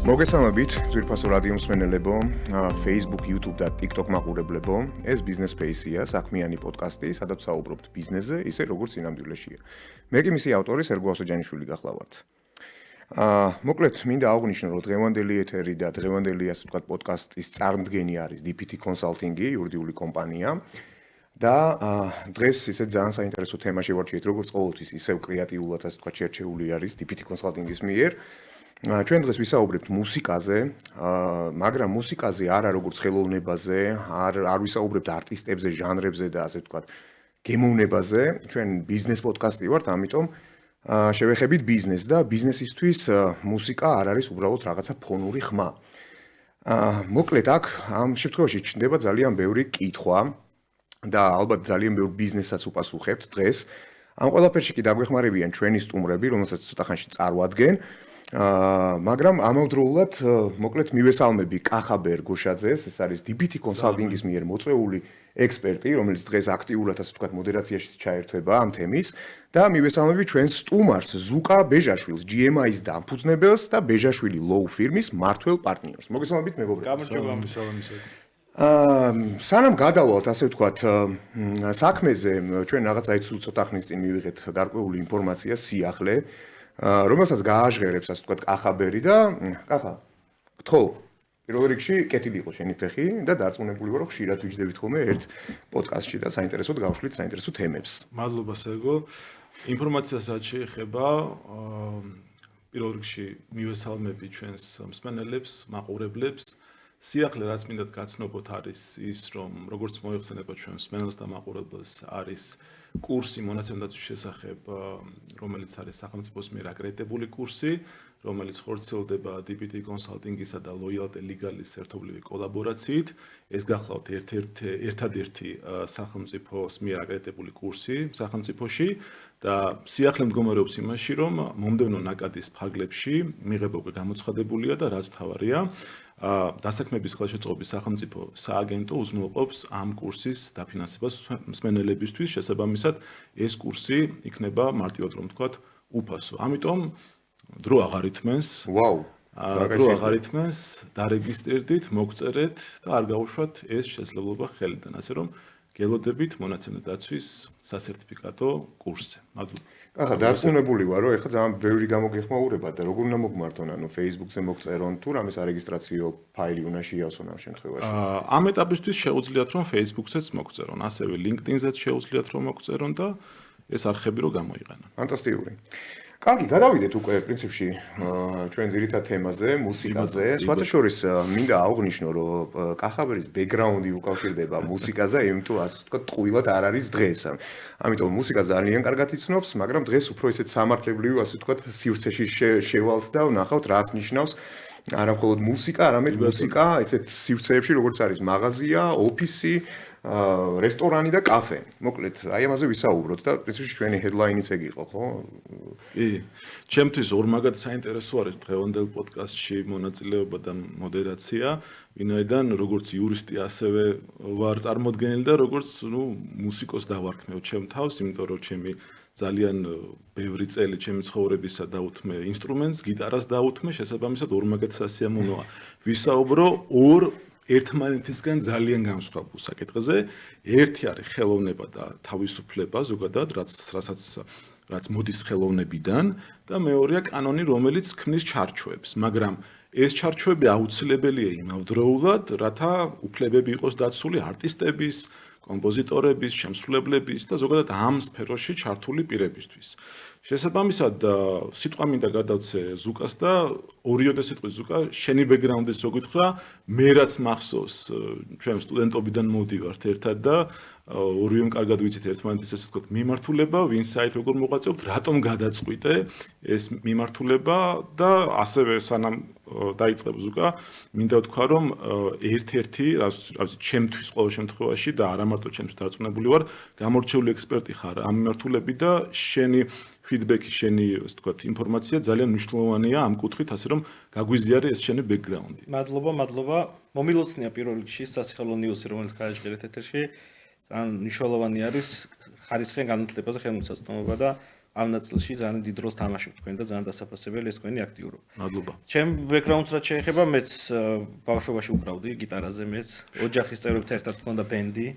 მოგესალმებით, ძვირფასო რადიო მსმენელებო, Facebook, YouTube და TikTok მაყურებლებო. ეს Business Space-ია, საქმიანი პოდკასტი, სადაც საუბრობთ ბიზნესზე, ისე როგორც სინამდვილეშია. მე კი მისი ავტორი სერგო ასოჯანიშვილი გახლავართ. მოკლედ, მინდა აღვნიშნო, რომ დღევანდელი ეთერი და დღევანდელი ასე ვთქვათ პოდკასტის წარმდგენი არის DPT Consulting-ი, იურიდიული კომპანია. და დღეს ისე ძალიან საინტერესო თემა შევარჩიეთ, როგორც ყოველთვის, ისევ კრეატიულად ასე ვთქვათ შერჩეული არის DPT Consulting-ის მიერ. ჩვენ დღეს ვისაუბრებთ მუსიკაზე, მაგრამ მუსიკაზე არა როგორც ხელოვნებაზე, არ ვისაუბრებთ არტისტებზე, ჟანრებზე და ასე ვთქვათ გემოვნებაზე. ჩვენ ბიზნეს პოდკასტი ვართ, ამიტომ შევეხებით ბიზნესს და ბიზნესისთვის მუსიკა არ არის უბრალოდ რაღაცა ფონური ხმა. მოკლედ აქ ამ შემთხვევაში ჩნდება ძალიან ბევრი კითხვა და ალბათ ძალიან ბევრ ბიზნესაც უპასუხებთ დღეს. ამ ყველაფერში კი დაგვეხმარებიან ჩვენი სტუმრები, რომელსაც ცოტა ხანში წარვადგენ. მაგრამ ამავდროულად მოკლედ მივესალმები კახაბერ გოშაძეს, ეს არის DPT Consulting-ის მიერ მოწვეული ექსპერტი, რომელიც დღეს აქტიურად ასე ვთქვათ მოდერაციაში ჩაერთვება ამ თემის და მივესალმები ჩვენს სტუმარს ზუკა ბეჟაშვილს, GMI-ის დამფუძნებელს და ბეჟაშვილი Law Firm-ის მმართველ პარტნიორს. მოგესალმებით მეგობრებო. სანამ გადავალთ ასე ვთქვათ საქმეზე, ჩვენ რაღაცა ცოტა ხნის წინ მივიღეთ გარკვეული ინფორმაცია სიახლე, რომელსაც გააჟღერებს ასე ვთქვათ კახაბერი და კახა გთხოვ პირველ რიგში კეთილი იყო შენი ფეხი და დარწმუნებული ვარ რომ ხშირად ვიჯდებით ხოლმე ერთ პოდკასტში და საინტერესოდ გავშლით საინტერესო თემებს. მადლობა სერგო. ინფორმაციას რაც შეეხება პირველ რიგში მივესალმები ჩვენს მსმენელებს, მაყურებლებს. სიახლე რაც მინდათ გაცნობოთ არის ის რომ როგორც მოიხსენება ჩვენ მსმენელს და მაყურებელს არის კურსი მონაცემდაცვის შესახებ, რომელიც არის სახელმწიფოს მიერ აკრედიტებული კურსი, რომელიც ხორციელდება DPT Consulting-ისა და Loyalty Legal-ის ერთობლივი კოლაბორაციით. ეს გახლავთ ერთადერთი სახელმწიფოს მიერ აკრედიტებული კურსი სახელმწიფოში და სიახლე მდგომარეობს იმაში, რომ მომდევნო ნაკადის ფარგლებში მიღება უკვე გამოცხადებულია და რაც თავარია დასაქმების ხელშეწყობის სახელმწიფო სააგენტო უზრუნველყოფს ამ კურსის დაფინანსებას მსმენელებისთვის, შესაბამისად ეს კურსი იქნება მარტივად რომ ვთქვათ უფასო. ამიტომ დრო აღარ ითმენს. დრო აღარ ითმენს, დარეგისტრირდით, მოგწერეთ და არ გაუშვათ ეს შესაძლებლობა ხელიდან, ასე რომ გელოდებით მონაცემთა დაცვის სასერტიფიკატო კურსზე. მადლობა. ახლა დარწმუნებული ვარ, რომ ეხლა ძალიან ბევრი გამოგეხმაურება და როგორ უნდა მოგმართონ, ანუ Facebook-ზე მოგწერონ თუ რამის არეგისტრაციო ფაილი უნდა შეიავსონ ამ შემთხვევაში. ამ ეტაპისთვის შეუძლიათ რომ Facebook-ზეც მოგწერონ, ასევე LinkedIn-ზეც შეუძლიათ რომ მოგწერონ და ეს არხები რო გამოიყენონ. ფანტასტიკური. კარგი, გადავიდეთ უკვე პრინციპში ჩვენ ძირითად თემაზე, მუსიკაზე. სხვათა შორის მინდა აღვნიშნო, რომ კახაბერის ბექგრაუნდი უკავშირდება მუსიკაზე, იმიტომ ასე ვთქვათ, ტყუილად არ არის დღეს. ამიტომ მუსიკა ძალიან კარგად იცნობს, მაგრამ დღეს უფრო ისეთ სამართლებრივ, ასე ვთქვათ, სივრცეში შევალთ და ვნახავთ, რას ნიშნავს არა მხოლოდ მუსიკა, არამედ მუსიკა ესეთ სივრცეებში, როგორც არის მაღაზია, ოფისი, რესტორანი და კაფე. მოკლედ, აი ამაზე ვისაუბროთ და პრინციპში ჩვენი headline-იც ეგ იყო, ხო? კი. ჩემთვის ორმაგად საინტერესო არის დღევანდელ პოდკასტში მონაწილეობა და მოდერაცია, ვინაიდან როგორც იურისტი ასევე ვარ წარმოდგენილი და როგორც, მუსიკოს დავარქმევ ჩემ თავს, იმიტომ რომ ჩემი ძალიან ბევრი წელი ჩემი ცხოვრებისა დაუთმე ინსტრუმენტს, გიტარას დაუთმე, შესაბამისად ორმაგად სასიამოვნოა. ვისაუბრო ორ ერთმანეთისგან ძალიან განსხვავებულ საკითხზე. ერთი არის ხელოვნება და თავისუფლება ზოგადად, რაც მოდის ხელოვნებიდან და მეორეა კანონი, რომელიც ქმნის ჩარჩოებს, მაგრამ ეს ჩარჩოები აუცილებელია იმავდროულად, რათა უფლებები იყოს დაცული არტისტების, კომპოზიტორების, შემსრულებლების და ზოგადად ამ სფეროში ჩართული პირებისთვის. შესაბამისად, სიტყვა მინდა გადავცე ზუკას და ორიოდე სიტყვის ზუკა, შენი ბექგრაუნდის რო გითხრა, მე რაც მახსოვს, ჩვენ სტუდენტობიდან მოვდივართ ერთად და ორივემ კარგად ვიცით ერთმანეთის ასე ვთქვათ მიმართულება, ვინ საით როგორ მოღვაწეობთ, რატომ გადაწყვიტე ეს მიმართულება და ასევე სანამ დაიწყებ ზუკა, მინდა ვთქვა, რომ ერთ-ერთი, ჩემთვის ყოველ შემთხვევაში და არა მარტო ჩემთვის დარწმუნებული ვარ, გამორჩეული ექსპერტი ხარ ამ მიმართულებით და შენი ფიდბექი, შენი ასე ვთქვათ ინფორმაცია ძალიან მნიშვნელოვანია ამ კუთხით, ასე რომ გაგვიზიარე ეს შენი ბექგრაუნდი. მადლობა. მომილოცნია პირველ რიგში სასიხელო ნიუსი, რომელიც გააჟღერეთ ეთერში. ძალიან მნიშვნელოვანი არის ხარისხიან განათლებაზე ხელმისაწვდომობა და ამ ნაწილში ძალიან დიდ როლს თამაშობთ თქვენ და ძალიან დასაფასებელი ეს თქვენი აქტიურობა. მადლობა. ჩემ ბექგრაუნდს რაც შეეხება, მეც ბავშვობაში უკრავდი გიტარაზე, მეც ოჯახის წევრებთან ერთად მქონდა ბენდი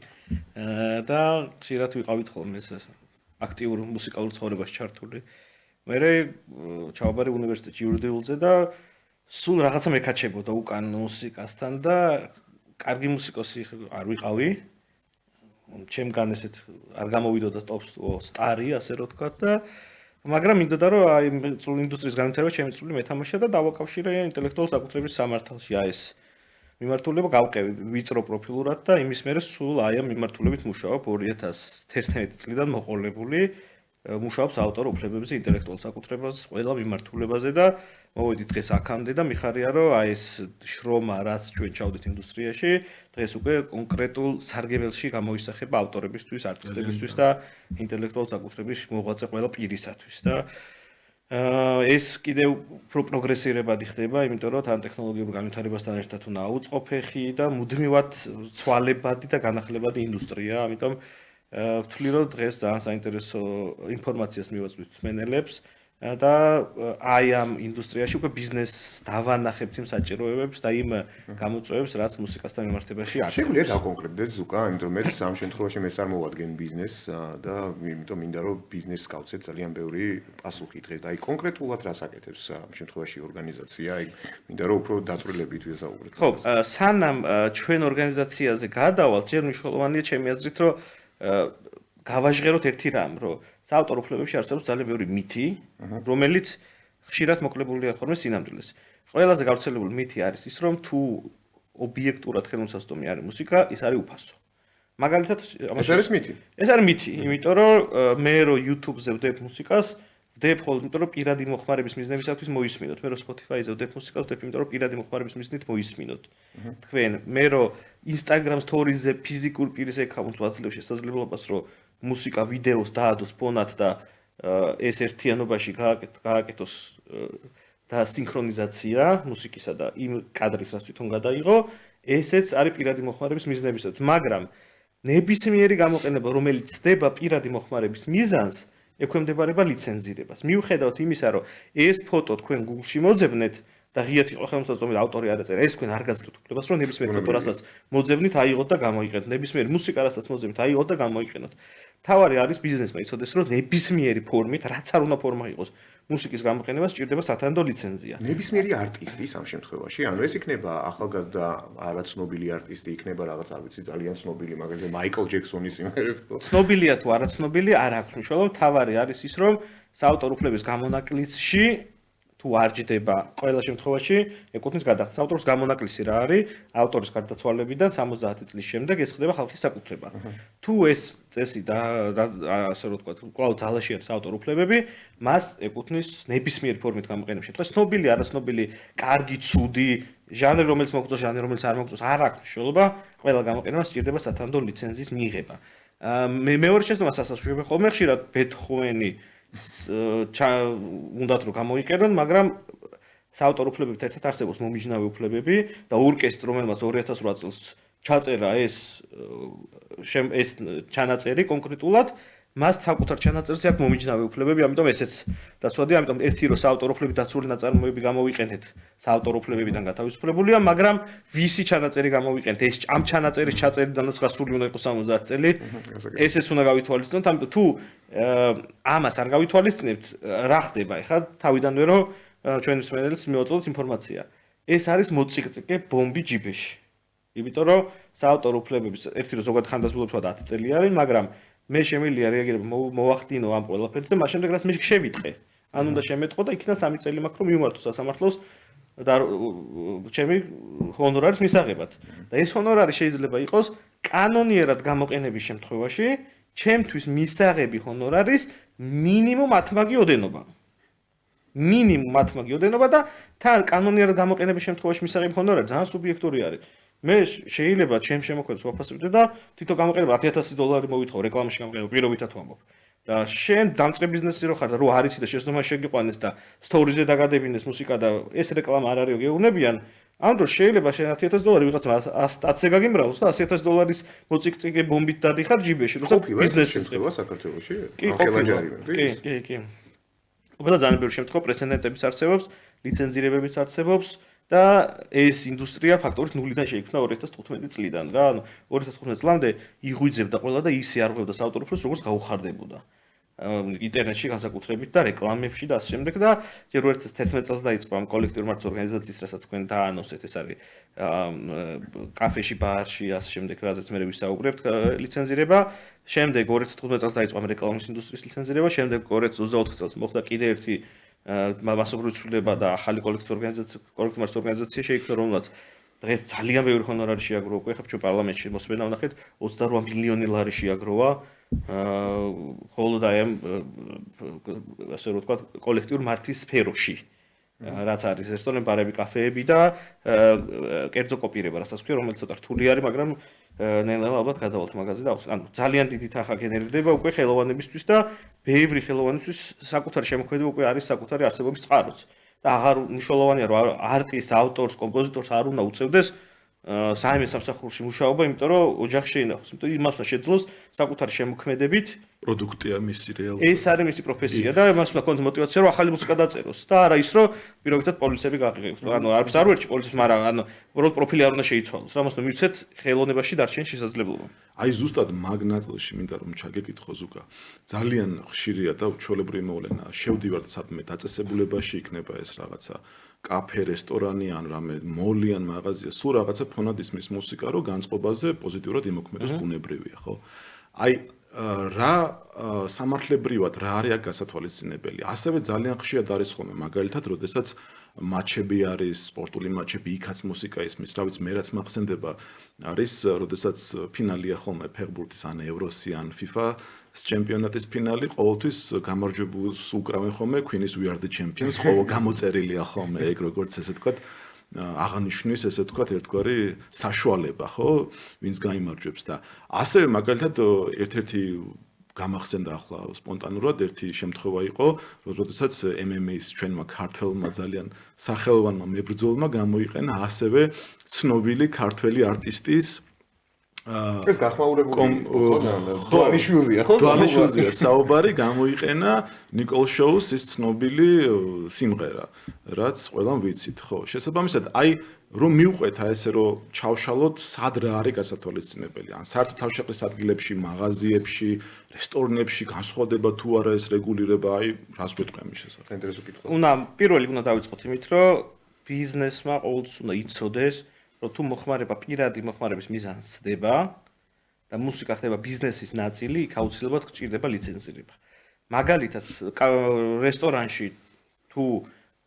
და ხშირად ვიყავით ხოლმე ეს აქტიურ მუსიკალურ ცხოვრებაში ჩართული. მე ჩავაბარე უნივერსიტეტში იურიდიულზე და სულ რაღაცა მეკაჩებოდა უკან მუსიკასთან და კარგი მუსიკოსი არ ვიყავი. ჩემგან ესეთ არ გამოვიდოდა სტარი, ასე რომ ვთქვა და მაგრამ მინდოდა რომ აი ინდუსტრიის განვითარება ჩემი წვლილი მეთამაშა და დავაკავშირე ინტელექტუალურ საკუთრების სამართალში აი ეს მიმართულება გავყევი ვიწრო პროფილურად და იმის მერე სულ აი ამ მიმართულებით მუშაობ 2011 წლიდან მოყოლებული მუშაობს ავტორ უფლებებზე, ინტელექტუალურ საკუთრებაზე, ყველა მიმართულებაზე და მოვედი დღეს აქამდე და მიხარია რომ აი ეს შრომა რაც ჩვენ ჩავდით ინდუსტრიაში, დღეს უკვე კონკრეტულ სარგებელში გამოისახება ავტორებისთვის, არტისტებისთვის და ინტელექტუალურ საკუთრების მოღვაწე ყველა პირისათვის და ეს კიდევ უფრო პროგრესირებადი ხდება, იმიტომ რომ თან ტექნოლოგიურ განვითარებასთან ერთად უნდა აუწყო და მუდმივად ცვალებადი და განახლებადი ინდუსტრია, ამიტომ ვთვლი რომ დღეს ძალიან საინტერესო ინფორმაციას მივაწვით მსმენელებს და აი ამ ინდუსტრიაში უკვე ბიზნესს დავანახებთ იმ საჭიროებებს და იმ გამოწვევებს, რაც მუსიკასთან მიმართებაში არსებობს. შეგვიძლია დავკონკრეტდეთ ზუკა, იმიტომ რომ მეც ამ შემთხვევაში მე წარმოვადგენ ბიზნესს და იმიტომ მინდა რომ ბიზნესს გავცეთ ძალიან ბევრი პასუხი დღეს და აი კონკრეტულად რას აკეთებს ამ შემთხვევაში ორგანიზაცია, აი მინდა რომ უფრო დაწვრილებით ვისაუბროთ. ხო, სანამ ჩვენ ორგანიზაციაზე გადავალთ, ჯერ მნიშვნელოვანია ჩემი აზრით, რომ გავაჟღეროთ ერთი რამ, რომ საავტორ უფლებებში არსებობს ძალიან ბევრი მითი, რომელიც ხშირად მოკლებულია ხოლმე სინამდვილეს. ყველაზე გავრცელებული მითი არის ის, რომ თუ ობიექტურად ხელმისაწვდომი არის მუსიკა, ის არის უფასო. მაგალითად, ეს არის მითი. ეს არის მითი, იმიტომ რომ მე რო YouTube-ზე ვდებ მუსიკას, ვდებ ხოლმე, იმიტომ რომ პირადი მოხმარების მიზნებისათვის მოისმინოთ. მე რო Spotify-ზე ვდებ მუსიკას, ვდებ, იმიტომ რომ პირადი მოხმარების მიზნით მოისმინოთ. თქვენ, მე რო Instagram Stories-ზე ფიზიკურ პირის აკაუნტს ვაძლევ შესაძლებლობას, რომ მუსიკა ვიდეოს დაადოს ფონად და ეს ერთიანობაში გააკეთოს და სინქრონიზაცია მუსიკისა და იმ კადრის რაც თვითონ გადაიღო, ესეც არის პირადი მოხმარების მიზნებისათვის, მაგრამ ნებისმიერი გამოყენება, რომელიც ხდება პირადი მოხმარების მიზანს, ექვემდებარება ლიცენზირებას. მიუხედავად იმისა, რომ ეს ფოტო თქვენ Google-ში მოძებნეთ და ღიად იყო ხელმისაწვდომი ავტორი არ ეწერა, ეს თქვენ არ გაძლევთ უფლებას, რომ ნებისმიერ ფოტო რასაც მოძებნით, აიღოთ და გამოიყენოთ. ნებისმიერი მუსიკა რასაც მოძებნით, აიღოთ და გამოიყენოთ. თავარი არის ბიზნესმა იცოდეს, რომ ნებისმიერი ფორმით, რაც არ უნდა ფორმა იყოს, მუსიკის გამოყენება სჭირდება სათანადო ლიცენზია. ნებისმიერი არტისტის ამ შემთხვევაში, ანუ ეს იქნება ახალგაზრდა არაცნობილი არტისტი, იქნება რაღაც არ ვიცი, ძალიან ცნობილი, მაგალითად მაიკლ ჯექსონის იმერები. ცნობილია თუ არაცნობილი, არ აქვს მნიშვნელობა, თავარი არის ის, რომ საავტორ უფლების გამონაკლისში თუ არ ჯდება ყველა შემთხვევაში ეკუთვნის გადახდას. ავტორის გამონაკლისი რა არის? ავტორის გარდაცვალებიდან 70 წლის შემდეგ ეს ხდება ხალხის საკუთრება. თუ ეს წესი და ასე რომ ვთქვათ, კვლავ ძალაში არის ავტორ უფლებები, მას ეკუთვნის ნებისმიერი ფორმით გამოყენების შემთხვევაში. ცნობილი, არაცნობილი, კარგი, ცუდი, ჟანრი რომელიც მოგწონს, ჟანრი რომელიც არ მოგწონს, არ აქვს მნიშვნელობა, ყველა გამოყენება სჭირდება სათანადო ლიცენზიის მიღება. მეორე შესაძლოა სასაცილოა ხოლმე ხშირად ბეთჰოვენი უნდათ რომ გამოიყენონ, მაგრამ საავტორ უფლებებთან ერთად არსებობს მომიჯნავე უფლებები და ორკესტრ, რომელმაც 2008 წელს ჩაწერა ეს ჩანაწერი კონკრეტულად, მას საკუთარ ჩანაწერზე აქვს მომიჯნავე უფლებები, ამიტომ ესეც დაცვადია, ამიტომ ერთი რო საავტორ უფლებით დაცული ნაწარმოები გამოვიყენეთ, საავტორ უფლებებიდან გათავისუფლებულია, მაგრამ ვისი ჩანაწერი გამოვიყენეთ, ეს ამ ჩანაწერის ჩაწერიდანაც გასული უნდა იყოს 70 წელი, ესეც უნდა გავითვალისწინოთ, ამიტომ თუ ამას არ გავითვალისწინებთ, რა ხდება ახლა თავიდანვე რომ ჩვენი მსმენელს მივაწოდოთ ინფორმაცია. ეს არის მოციკწიკე ბომბი ჯიბეში. იმიტომ რომ საავტორ უფლებების ერთი რო ზოგადად ხანდაზმულობს 10 წელი არის, მაგრამ მე შემიძლია რეაგირება მოვახდინო ამ ყველაფერზე, მას შემდეგ რაც მე შევიტყე. ან უნდა შემეტყო და იქიდან 3 წელი მაქვს რომ მიმართო სასამართლოს და ჩემი ჰონორარის მისაღებად. და ეს ჰონორარი შეიძლება იყოს კანონიერად გამოყენების შემთხვევაში, ჩემთვის მისაღები ჰონორარის მინიმუმ 10 მაგი ოდენობა. მინიმუმ 10 მაგი ოდენობა და თან კანონიერად გამოყენების შემთხვევაში მისაღები ჰონორარი ძალიან სუბიექტური არის. მე შეიძლება ჩემ შემოქმედებს ვაფასებდე და თვითონ გამოყენება $10,000 მოვითხოვ რეკლამაში გამოყენება პირობითად ვამბობ. და შენ დამწყე ბიზნესი რო ხარ და რო არიცი და შეცდომა შეგიყვანეს და სტორიზე დაგადებინეს მუსიკა და ეს რეკლამა არ არისო გეუბნებიან, ამ დროს შეიძლება შენ $10,000 ვიღაცა 100-ზე გაგიმრავლოს და $100,000 მოციქციკე ბომბით დადიხარ ჯიბეში, როცა ბიზნესი შეწყება საქართველოში? კი. უბრალოდ ძალიან ბევრი შემთხვევა პრეცედენტებიც არსებობს, ლიცენზირებებიც არსებობს და ეს ინდუსტრია ფაქტობრივად ნულიდან შეიქმნა 2015 წლიდან რა. ანუ 2015 წლამდე იღვიძებდა ყველა და ისე არ ღვევდა საავტორო უფლებს, როგორც გაუხარდებოდა. ინტერნეტში განსაკუთრებით და რეკლამებში და ასე შემდეგ და ჯერ 2011 წელს დაიწყო ამ კოლექტიურ მართვის ორგანიზაციის, რასაც თქვენ დაანონსეთ, ეს არის კაფეში, ბარში, ასე შემდეგ, რაზეც მე ვისაუბრებთ, ლიცენზირება. შემდეგ 2015 წელს დაიწყო ამ რეკლამის ინდუსტრიის ლიცენზირება, შემდეგ 2024 წელს მოხდა კიდე ერთი მასობრივი ცვლილება და ახალი კოლექტიურ მართვის ორგანიზაცია შეიქმნა, რომელსაც დღეს ძალიან ბევრი ჰონორარი შეაგროვა, უკვე ხა ჩვენ პარლამენტში მოსმენა ვნახეთ, $28 მილიონი შეაგროვა. ხოლო და ამ ასე რომ ვთქვათ კოლექტიურ მართვის სფეროში რაც არის რესტორნები, ბარები, კაფეები და კერძო კოპირება, რასაც ვქვია, რომელიც ცოტა რთული არის, მაგრამ ნელა ალბათ გადავალთ მაღაზიაზე და ანუ ძალიან დიდი თანხა გენერირდება უკვე ხელოვანებისთვის და ბევრი ხელოვანისთვის საკუთარი შემოქმედება უკვე არის საკუთარი არსებობის წყაროც. და აღარ მნიშვნელოვანია რომ არტის, ავტორს, კომპოზიტორს არ უნდა უწევდეს საიმე სამსახურში მუშაობა, იმიტომ რომ ოჯახში ინახოს. იმიტომ იმას უნდა შეძლოს საკუთარი შემოქმედებით პროდუქტია მისი რეალურად. ეს არის მისი პროფესია და მას უნდა ქონდეს мотиваცია რომ ახალი მუსიკა დაწეროს და არა ის რომ პირობითად პოლიციები გაყიდოს. ანუ არც არ ვერჩი პოლიციებს, მაგრამ ანუ უბრალოდ პროფილი არ უნდა შეიცვალოს. რა მას უნდა მივცეთ ხელოვნებაში დარჩენის შესაძლებლობა. აი ზუსტად მაგ ნაწილში მინდა რომ ჩაგეკითხო ზუკა. ძალიან ხშირია და უჩვეულებრივი მოვლენაა. შევდივართ სადმე დაწესებულებაში იქნება ეს რაღაცა კაფე, რესტორანი ან რამე მოლი ან მაღაზია, სულ რაღაცა ფონად ისმის მუსიკა, რომ განწყობაზე პოზიტიურად იმოქმედოს ბუნებრივია, ხო? აი რა სამართლებრივად რა არის აქ გასათვალისწინებელი? ასევე ძალიან ხშირად არის ხოლმე მაგალითად, როდესაც მატჩები არის, სპორტული მატჩები, იქაც მუსიკა ისმის, რა ვიცი, მე რაც მახსენდება არის, როდესაც ფინალია ხოლმე ფეხბურთის ან ევროსი ან FIFA-ს ჩემპიონატის ფინალი, ყოველთვის გამარჯვებულს უკრავენ ხოლმე Queen-ის We Are The Champions, ხოლო გამოწერილია ხოლმე ეგ როგორც ესე ვთქვათ, აღნიშნვის ესე ვთქვათ ერთგვარი საშუალება, ხო, ვინც გაიმარჯვებს და ასევე მაგალითად ერთ-ერთი გამახსენდა ახლა სპონტანურად ერთი შემთხვევა იყო, როდესაც MMA-ს ჩვენმა ქართველმა ძალიან სახელოვანმა მებრძოლმა გამოიყენა ასევე ცნობილი ქართველი არტისტის ეს გახმაურებული დვანიშვილია, ხო? დვანიშვილია საუბარი გამოიყენა ნიკოლ შოუს ის ცნობილი სიმღერა, რაც ყველამ ვიცით, ხო? შესაბამისად, აი რომ მივყვეთ ესე რომ ჩავშალოთ სად რა არის გასათვალისწინებელი, ან საერთოდ თავშეყრის ადგილებში, მაღაზიებში, რესტორნებში განსხვავდება თუ არა ეს რეგულირება, აი რას გვეტყვი ამის შესახებ? ინტერესო კითხვა. პირველი უნდა დავიწყოთ იმით, რომ ბიზნესმა ყოველთვის უნდა იცოდეს, რომ თუ მოხმარება პირადი მოხმარების მიზანს ცდება და მუსიკა ხდება ბიზნესის ნაწილი, იქ აუცილებლად გჭირდება ლიცენზირება. მაგალითად, რესტორანში თუ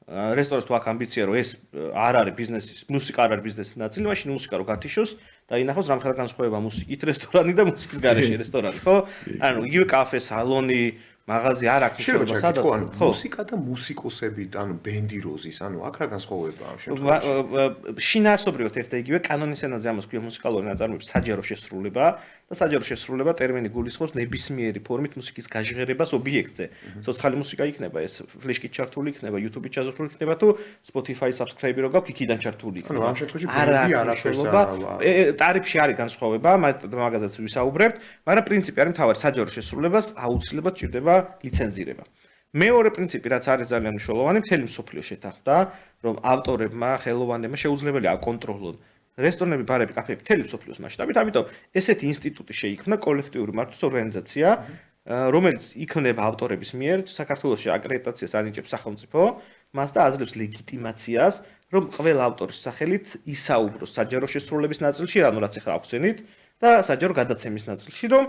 რესტორანს თუ აქვს ამბიცია, რომ ეს არ არის ბიზნესის, მუსიკა არ არის ბიზნესის ნაწილი, მაშინ მუსიკა რო გათიშოს და ინახოს რამხელა განსხვავება მუსიკით რესტორანი და მუსიკის გარეშე რესტორანი, ხო? ანუ იგივე კაფე, სალონი, მაღაზია არ აქვს მნიშვნელობა სადაც. მუსიკა და მუსიკოსები, ანუ ბენდი როზის, ანუ აქ რა განსხვავებაა ამ შემთხვევაში? შინაარსობრივად ერთ და იგივე კანონის ენაზე ამას ქვია მუსიკალური ნაწარმოების საჯარო შესრულება და საჯარო შესრულება ტერმინი გულისხმობს ნებისმიერი ფორმით მუსიკის გაჟღერებას ობიექტზე. ცოცხალი მუსიკა იქნება, ეს ფლეშკით ჩართული იქნება, YouTube-ით ჩაზრდილი იქნება თუ Spotify subscribe რო გაქვს, იქიდან ჩართული იქნება. ანუ ამ შემთხვევაში ბენდი არაფერს არ არის. ტარიფში არის განსხვავება, მაგაზეც ვისაუბრებთ, მაგრამ პრინციპი არის მთავარი საჯარო შესრულებას აუცილებლად ჭირდება ლიცენზირება. მეორე პრინციპი, რაც არის ძალიან მნიშვნელოვანი, მთელი მსოფლიო შეთანხმდა, რომ ავტორებმა, ხელოვანებმა შეუძლებელია აკონტროლონ რესტორნები, ბარები, კაფეები მთელი მსოფლიოს მასშტაბით, ამიტომ ესეთი ინსტიტუტი შეიქმნა კოლექტიური მართვის ორგანიზაცია, რომელიც იქნება ავტორების მიერ საქართველოში აკრედიტაციას ანიჭებს სახელმწიფო, მას და აძლევს ლეგიტიმაციას, რომ ყველა ავტორის სახელით ისაუბროს საჯარო შესრულების ნაწილში, ანუ რაც ახლა ახსენით, და საჯარო გადაცემის ნაწილში, რომ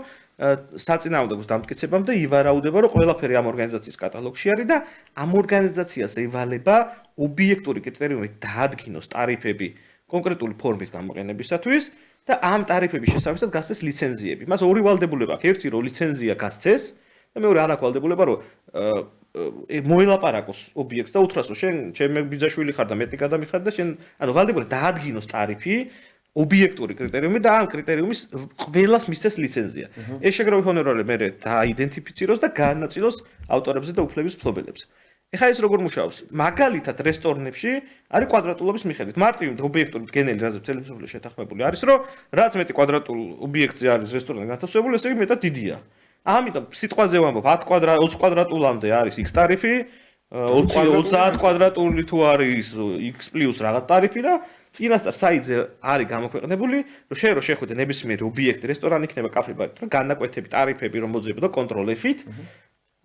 საწინააღმდეგოს დამტკიცებამდე ივარაუდება, რომ ყველაფერი ამ ორგანიზაციის კატალოგში არის და ამ ორგანიზაციას ევალება ობიექტური კრიტერიუმით დაადგინოს ტარიფები კონკრეტული ფორმით გამოყენებისათვის და ამ ტარიფების შესაბამისად გასცეს ლიცენზიები. მას ორი ვალდებულება აქვს. ერთი რომ ლიცენზია გასცეს და მეორე არ აქვს ვალდებულება რომ მოელაპარაკოს ობიექტს და უთხრას რომ შენ ჩემი ბიძაშვილი ხარ და მეტი გადამიხარ და შენ ანუ ვალდებულება დაადგინოს ტარიფი ობიექტური კრიტერიუმი და ამ კრიტერიუმის ყველას მისცეს ლიცენზია. ეს შეგროვი ჰონორარი მე დააიდენტიფიციროს და გაანაწილოს ავტორებზე და უფლების მფლობელებზე. ეხლა ეს როგორ მუშაობს? მაგალითად რესტორნებში არის კვადრატულობის მიხედვით. მარტივი ობიექტური მდგენელი რაზე მთელი მსოფლიო შეთანხმებული არის, რომ რაც მეტი კვადრატულ ობიექტზე არის რესტორანი განთავსებული, ესე იგი მეტად დიდია. ამიტომ სიტყვაზე ვამბობ 20 კვადრატულამდე არის X ტარიფი, 30 კვადრატული თუ არის X პლუს რაღაც ტარიფი და წინასწარ საიტზე არის გამოქვეყნებული, რომ შენ რო შეხვიდე ნებისმიერი ობიექტი, რესტორანი იქნება, კაფე ბარი, რომ განაკვეთები ტარიფები რომ მოძებნო და კონტროლ F-ით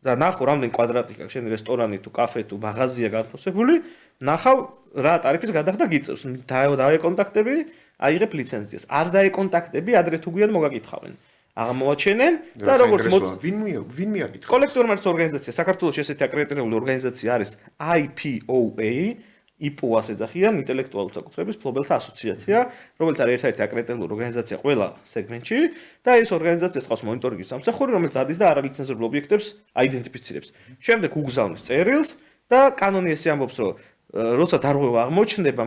და ნახო რამდენი კვადრატი აქვს შენი რესტორანი თუ კაფე თუ მაღაზია განთავსებული, ნახავ რა ტარიფის გადახდა გიწევს. დაეკონტაქტები, აიღებ ლიცენზიას. არ დაეკონტაქტები, ადრე თუ გვიან მოგაკითხავენ. აღმოაჩენენ და როგორც ვინ მიაკითხავს? კოლექტიური მართვის ორგანიზაცია საქართველოს ესეთი აკრედიტებული ორგანიზაცია არის IPOA, IPO-ას ეძახიან ინტელექტუალური საკუთრების მფლობელთა ასოციაცია, რომელიც არის ერთ-ერთი აკრედიტებული ორგანიზაცია ყველა სეგმენტში და ეს ორგანიზაცია ყავს მონიტორინგის სამსახური, რომელიც ადის და არალიცენზიურულ ობიექტებს აიდენტიფიცირებს. შემდეგ უგზავნის წერილს და კანონი ესე ამბობს, რომ როცა დარღვევა აღმოჩნდება,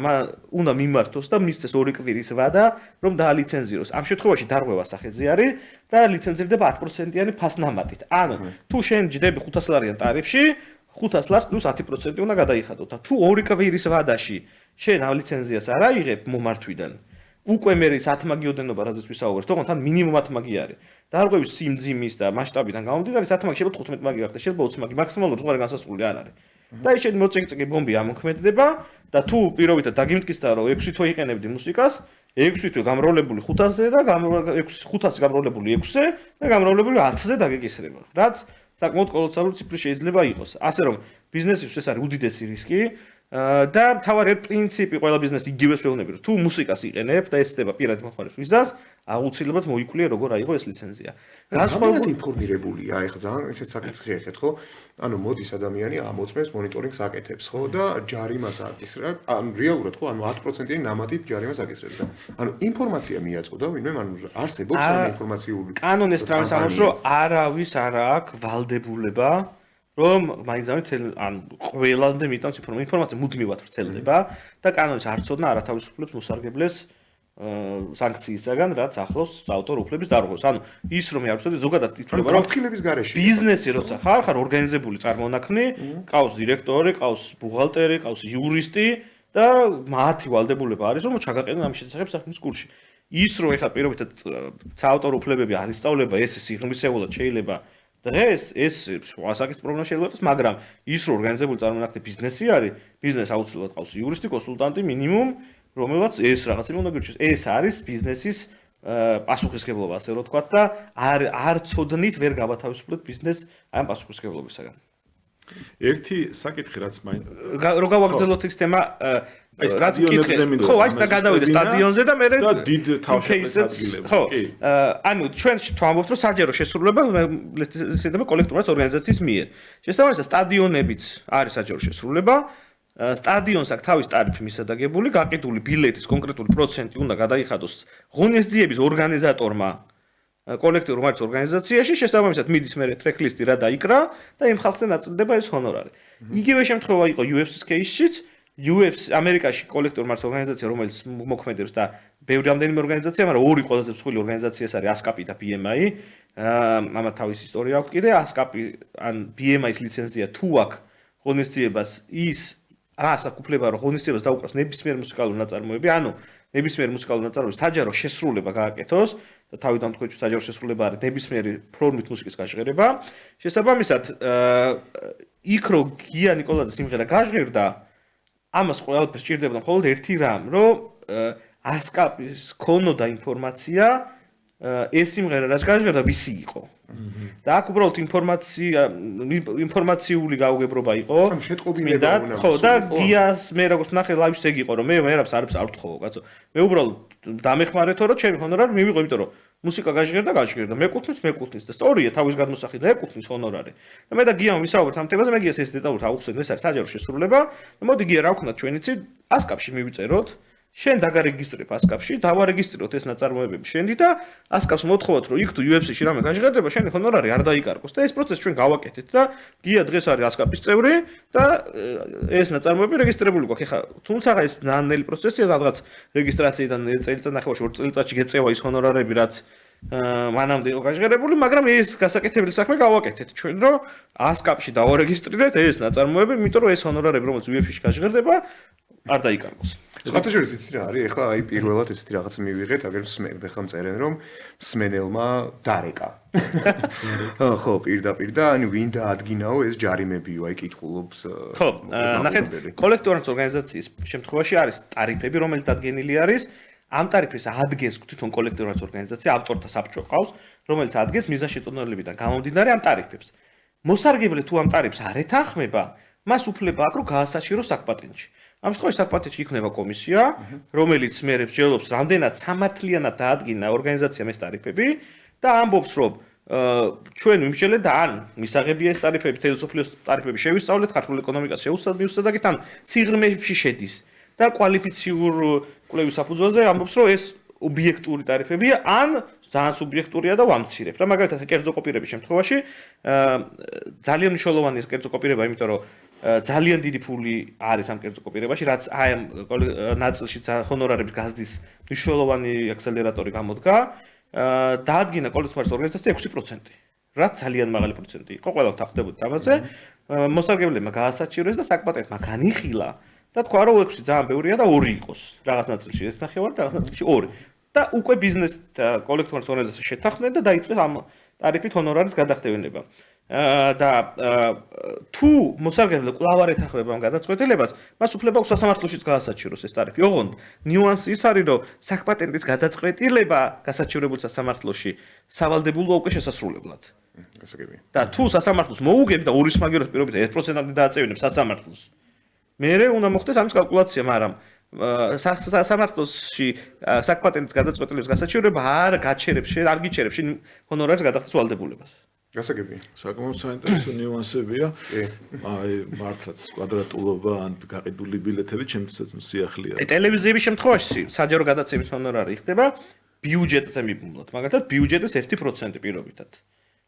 უნდა მიმართოს და მისცეს 2 კვირის ვადა, რომ დაალიცენზიროს. ამ შემთხვევაში დარღვევა სახეზე არის და ლიცენზირდება 10%-იანი ფასნამატით. ანუ თუ შენ ჯდები 500 ლარიან ტარიფში, 500 ლარს პლუს 10% უნდა გადაიხადო და თუ 2 კვირის ვადაში შენ ლიცენზიას არ აიღებ მომართვიდან, უკვე მე ის 10 მაგი ოდენობა, რაზეც ვისაუბრეთ, თქო, თან მინიმუმ 10 მაგი არის. დარღვევის სიმძიმის და მასშტაბიდან გამომდინარე, 10 მაგი შეიძლება 15 მაგი გახდეს, შეიძლება 20 მაგი, მაქსიმალური ზღვარი განსასრული არ არის. და ის შენ მოწინწინე ბომბი ამოქმედება და თუ პირობითად დაგიმტკიცდა რომ 6 თვე იყენებდი მუსიკას, 6 თვე გამრავლებული 500-ზე და 500 გამრავლებული 6-ზე და გამრავლებული 10-ზე დაგეკისრება. რაც საკმაოდ კოლოსალური ციფრი შეიძლება იყოს. ასე რომ ბიზნესისთვის ეს არის უდიდესი რისკი და მთავარი პრინციპი ყველა ბიზნესს იგივეს ვეუბნები, რომ თუ მუსიკას იყენებ და ეს ხდება პირადი მოხმარების ვიზას, აუცილებლად მოიკვლიე როგორ აიღო ეს ლიცენზია. განსხვავებული ინფორმირებულია, ეხლა ძალიან ესეც საკითხი შეეხეთ, ხო? ანუ მოდის ადამიანი ამოწმებს მონიტორინგს აკეთებს, ხო? და ჯარიმას აკისრებს. ანუ რეალურად ხო, ანუ 10%-იანი ნამატით ჯარიმას აკისრებს და ანუ ინფორმაცია მიაწოდა ვინმე, ანუ არსებობს ამ ინფორმაციული კანონი ეს თავს ამბობს, რომ არავის არ აქვს ვალდებულება რომ მაინცამით ან ყველამდე მიტანს ინფორმაცია მუდმივად ვრცელდება და კანონის არ ცოდნა არათავისუფლებს მოსარგებლეს სანქციისაგან, რაც ახლავს ავტორ უფლების დარღვევას. ანუ ის რომ არ ვცოდე ზოგადად ითვლება რომ ფრთხილების გარეშე ბიზნესი როცა ხარ ორგანიზებული წარმონაქმნი, ყავს დირექტორი, ყავს ბუღალტერი, ყავს იურისტი და მათი ვალდებულება არის რომ ჩაგაყენონ ამ შესახებ საქმის კურსში. ის რომ ეხლა პირობითად საავტორ უფლებები არ ისწავლება, ეს სიღრმისეულად შეიძლება დღეს ეს სხვა საკითხი პრობლემა შეიძლება იყოს, მაგრამ ის რომ ორგანიზებული წარმონაქმნი ბიზნესი არის, ბიზნესს აუცილებლად ყავს იურისტი, კონსულტანტი მინიმუმ, რომელსაც ეს რაღაცა უნდა გირჩევს. ეს არის ბიზნესის პასუხისმგებლობა, ასე რომ ვთქვა და არ ცოდნით ვერ გავათავისუფლოთ ბიზნესს ამ პასუხისმგებლობისაგან. ერთი საკითხი რაც მაინც რო გავაგრძელოთ ეს თემა, რაც კითხე. ხო, აი და გადავიდე სტადიონზე და მე და დიდ თავშეყრის ადგილებზე. ხო. ანუ ჩვენ ვამბობთ რომ საჯარო შესრულება შეიძლება კოლექტურაც ორგანიზაციის მიერ. შესაბამისად სტადიონებიც არის საჯარო შესრულება. სტადიონს აქვს თავის ტარიფი მისადაგებული, გაყიდული ბილეთის კონკრეტული პროცენტი უნდა გადაიხადოს ღონისძიების ორგანიზატორმა კოლექტიურ მართვის ორგანიზაციაში, შესაბამისად მიდის მე ტრეკლისტი რა დაიკრა და იმ ხალხზე ნაწილდება ეს ჰონორარი. იგივე შემთხვევა იყო UFC-ს кейსშიც, UFC ამერიკაში კოლექტიურ მართვის ორგანიზაცია, რომელიც მოქმედებს და ბევრი რამდენიმე ორგანიზაცია, მაგრამ ორი ყველაზე მსხვილი ორგანიზაცია არის ASCAP და BMI. ამათ თავის ისტორია აქვს კიდე, ASCAP ან BMI-ის ლიცენზია თუ აქვს ღონისძიებას ის აქვს უფლება რომ ღონისძიებას დაუკრას ნებისმიერ მუსიკალურ ნაწარმოები, ანუ ნებისმიერ მუსიკალურ ნაწარმოებს საჯარო შესრულება გააკეთოს და თავიდან თქვენ საჯარო შესრულება არის ნებისმიერი ფორმით მუსიკის გაჟღერება. შესაბამისად, იქ რო გია ნიკოლაძის სიმღერა გაჟღერდა, ამას ყველაფერს სჭირდება მხოლოდ ერთი რამ, რომ ASCAP-ის ქონოდა ინფორმაცია ეს სიმღერა რაც გაჟღერდა ვისი იყო. და აქ უბრალოდ ინფორმაციული გაუგებრობა იყო. შეტყობინება უნდა. ხო, და გიას მე როგორც ნახე ლაივში ეგ იყო, რომ მე არაფერს არ ვთხოვო, კაცო. მე უბრალოდ დამეხმარეთო, რომ ჩემი ჰონორარი მივიღო, იმიტომ რომ მუსიკა გაჟღერდა, მეკუთვნის და სწორია თავის გადმოსახი და ეკუთვნის ჰონორარი. და მე და გიამ ვისაუბრეთ ამ თემაზე, მე გიას ეს დეტალურად აუხსენე, ეს არის საჯარო შესრულება. და მოდი გია რა ვქნათ ჩვენიცი, ASCAP-ში მივიწეროთ. შენ დაგარეგისტრებ ASCAP-ში, დავარეგისტრიროთ ეს ნაწარმოებები შენი და ASCAP-ს მოთხოვოთ, რომ იქ თუ UFC-ში რამე გაჟღერდება, შენი ჰონორარი არ დაიკარგოს და ეს პროცესი ჩვენ გავაკეთეთ და გია დღეს არის ASCAP-ის წევრი და ეს ნაწარმოები რეგისტრირებული გვაქვს. ეხლა თუმცა ეს ნანელი პროცესია, სადღაც რეგისტრაციიდან წელიწად ნახევარში 2 წელიწადში გეწევა ის ჰონორარები, რაც მანამდე იყო გაჟღერებული, მაგრამ ეს გასაკეთებელი საქმე გავაკეთეთ ჩვენ, რომ 100 კაპში დავარეგისტრირეთ ეს ნაწარმოები, იმიტომ რომ ეს ჰონორარები, რომელიც UFI-ში გაჟღერდება, არ დაიკარგოს. სხვათაშორის იცი რა არის, ეხლა აი პირველად ესეთი რაღაც მივიღეთ, აგერ ეხლა მწერენ რომ მსმენელმა დარეკა. ხო, პირდაპირ და ანუ ვინ დაადგინაო ეს ჯარიმებიო, აი კითხულობს. ხო, ნახეთ, კოლექტორების ორგანიზაციის შემთხვევაში არის ტარიფები, რომელიც დადგენილი არის. ამ ტარიფებს ადგენს თვითონ კოლექტორების ორგანიზაცია, ავტორთა საბჭო ყავს, რომელიც ადგენს მიზანშეწონებლებიდან გამომდინარე ამ ტარიფებს. მოსარგებლე თუ ამ ტარიფს არ ეთანხმება, მას უფლება აქვს რომ გაასაჩირო საკპატენტში. ამ შემთხვევაში საკპატენტში იქნება კომისია, რომელიც მერე მსჯელობს, რამდენად სამართლიანად დაადგინა ორგანიზაციამ ეს ტარიფები და ამბობს, რომ ჩვენ ვიმსჯელეთ და ან მისაღებია ეს ტარიფები, თელესოფლიოს ტარიფები შევისწავლეთ, ქართულ ეკონომიკას შევუსწავლეთ, ან სიღრმეში შედის და კვალიფიციურ კვლევის საფუძველზე ამბობს, რომ ეს ობიექტური ტარიფებია, ან ძალიან სუბიექტურია და ვამცირებ. რა მაგალითად კერძო კოპირების შემთხვევაში ძალიან მნიშვნელოვანია ეს კერძო კოპირება, იმიტომ რომ ძალიან დიდი ფული არის ამ კერძო კოპირებაში, რაც აი ამ ნაწილში ჰონორარების გაზრდის მნიშვნელოვანი აქსელერატორი გამოდგა. დაადგინა კოლექტორების ორგანიზაცია 6%, რაც ძალიან მაღალი პროცენტი იყო, ყველამ თანხმდებოდა ამაზე. მოსარგებლებმა გაასაჩივრეს და საკპატენტმა განიხილა და თქვა რომ 6 ძალიან ბევრია და 2 იყოს. რაღაც ნაწილში 1.5, რაღაც ნაწილში 2. და უკვე ბიზნეს კოლექტორების ორგანიზაცია შეთანხმდნენ და დაიწყეს ამ ტარიფით ჰონორარის გადახდევინება. და თუ მოსარგებლე კვლავ არ ეთანხმება ამ გადაწყვეტილებას, მას უფლება აქვს სასამართლოშიც გაასაჩიროს ეს ტარიფი. ოღონდ ნიუანსი ის არის, რომ საკპატენტის გადაწყვეტილება გასაჩივრებულ სასამართლოში სავალდებულოა უკვე შესასრულებლად. გასაგებია. და თუ სასამართლოს მოუგები და ორის მაგეროს პირობით 1%-ამდე დააწევინებს სასამართლოს, მერე უნდა მოხდეს ამის კალკულაცია, მაგრამ სასამართლოში საკპატენტის გადაწყვეტილების გასაჩივრება არ გიჩერებს ჰონორარის გადახდის ვალდებულებას. გასაგებია. საკმაოდ საინტერესო ნიუანსებია. აი მართლაც კვადრატულობა ან გაყიდული ბილეთები ჩემთვისაც მსიახლეა. ტელევიზიების შემთხვევაში საჯარო გადაცემის ჰონორარი ხდება ბიუჯეტზე მიბმულად, მაგალითად ბიუჯეტის 1% პირობითად.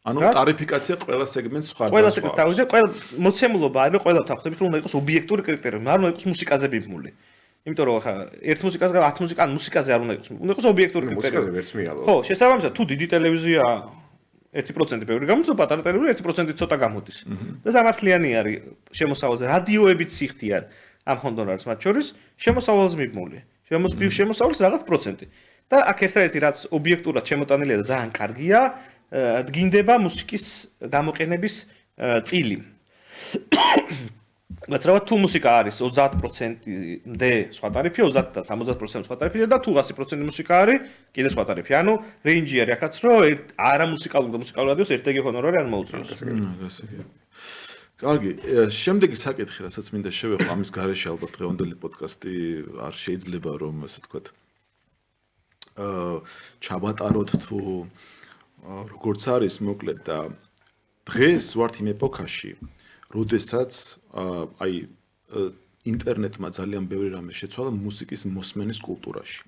ანუ ტარიფიკაცია ყველა სეგმენტს სხვა. ყველა სეგმენტს თავზე, ყველა მოცემულობა არის, ყველა თავხდებით რომ უნდა იყოს ობიექტური კრიტერიუმი, არ უნდა იყოს მუსიკაზე მიბმული. იმიტომ რომ ხა ერთ მუსიკას 10 მუსიკა ან მუსიკაზე არ უნდა იყოს. უნდა იყოს ობიექტური კრიტერიუმი. მუსიკაზე ვერც მიალო. ხო, შესაბამისად, თუ დიდი ტელევიზია 1% ბევრი გამოდის, პატარა ტელევიზია 1% ცოტა გამოდის. და სამართლიანი არის შემოსავალზე, რადიოებიც სიხდიან ამ ჰონორარს მათ შორის, შემოსავალზე მიბმული. შემოსავლის რაღაც პროცენტი. და აქ ერთადერთი რაც ობიექტურად შემოტანილია და ძალიან კარგია, დგინდება მუსიკის გამოყენების წილი. გაცრავად თუ მუსიკა არის 30%-მდე სხვა ტარიფი, 30 და 70% სხვა ტარიფი და თუ 100% მუსიკა არის, კიდე სხვა ტარიფი. ანუ რეინჯი არის აქაც, რომ არა მუსიკალურ და მუსიკალურ რადიოს ერთეგი ჰონორარი არ მოუწევს. გასაგებია. კარგი, შემდეგი საკითხი, რასაც მინდა შევეხო ამის გარეშე ალბათ დღევანდელი პოდკასტი არ შეიძლება რომ ასე ვთქვათ ჩაბატაროთ თუ როგორც არის მოკლედ და დღეს ვართ იმ ეპოქაში, როდესაც აი ინტერნეტმა ძალიან ბევრი რამე შეცვალა მუსიკის მოსმენის კულტურაში.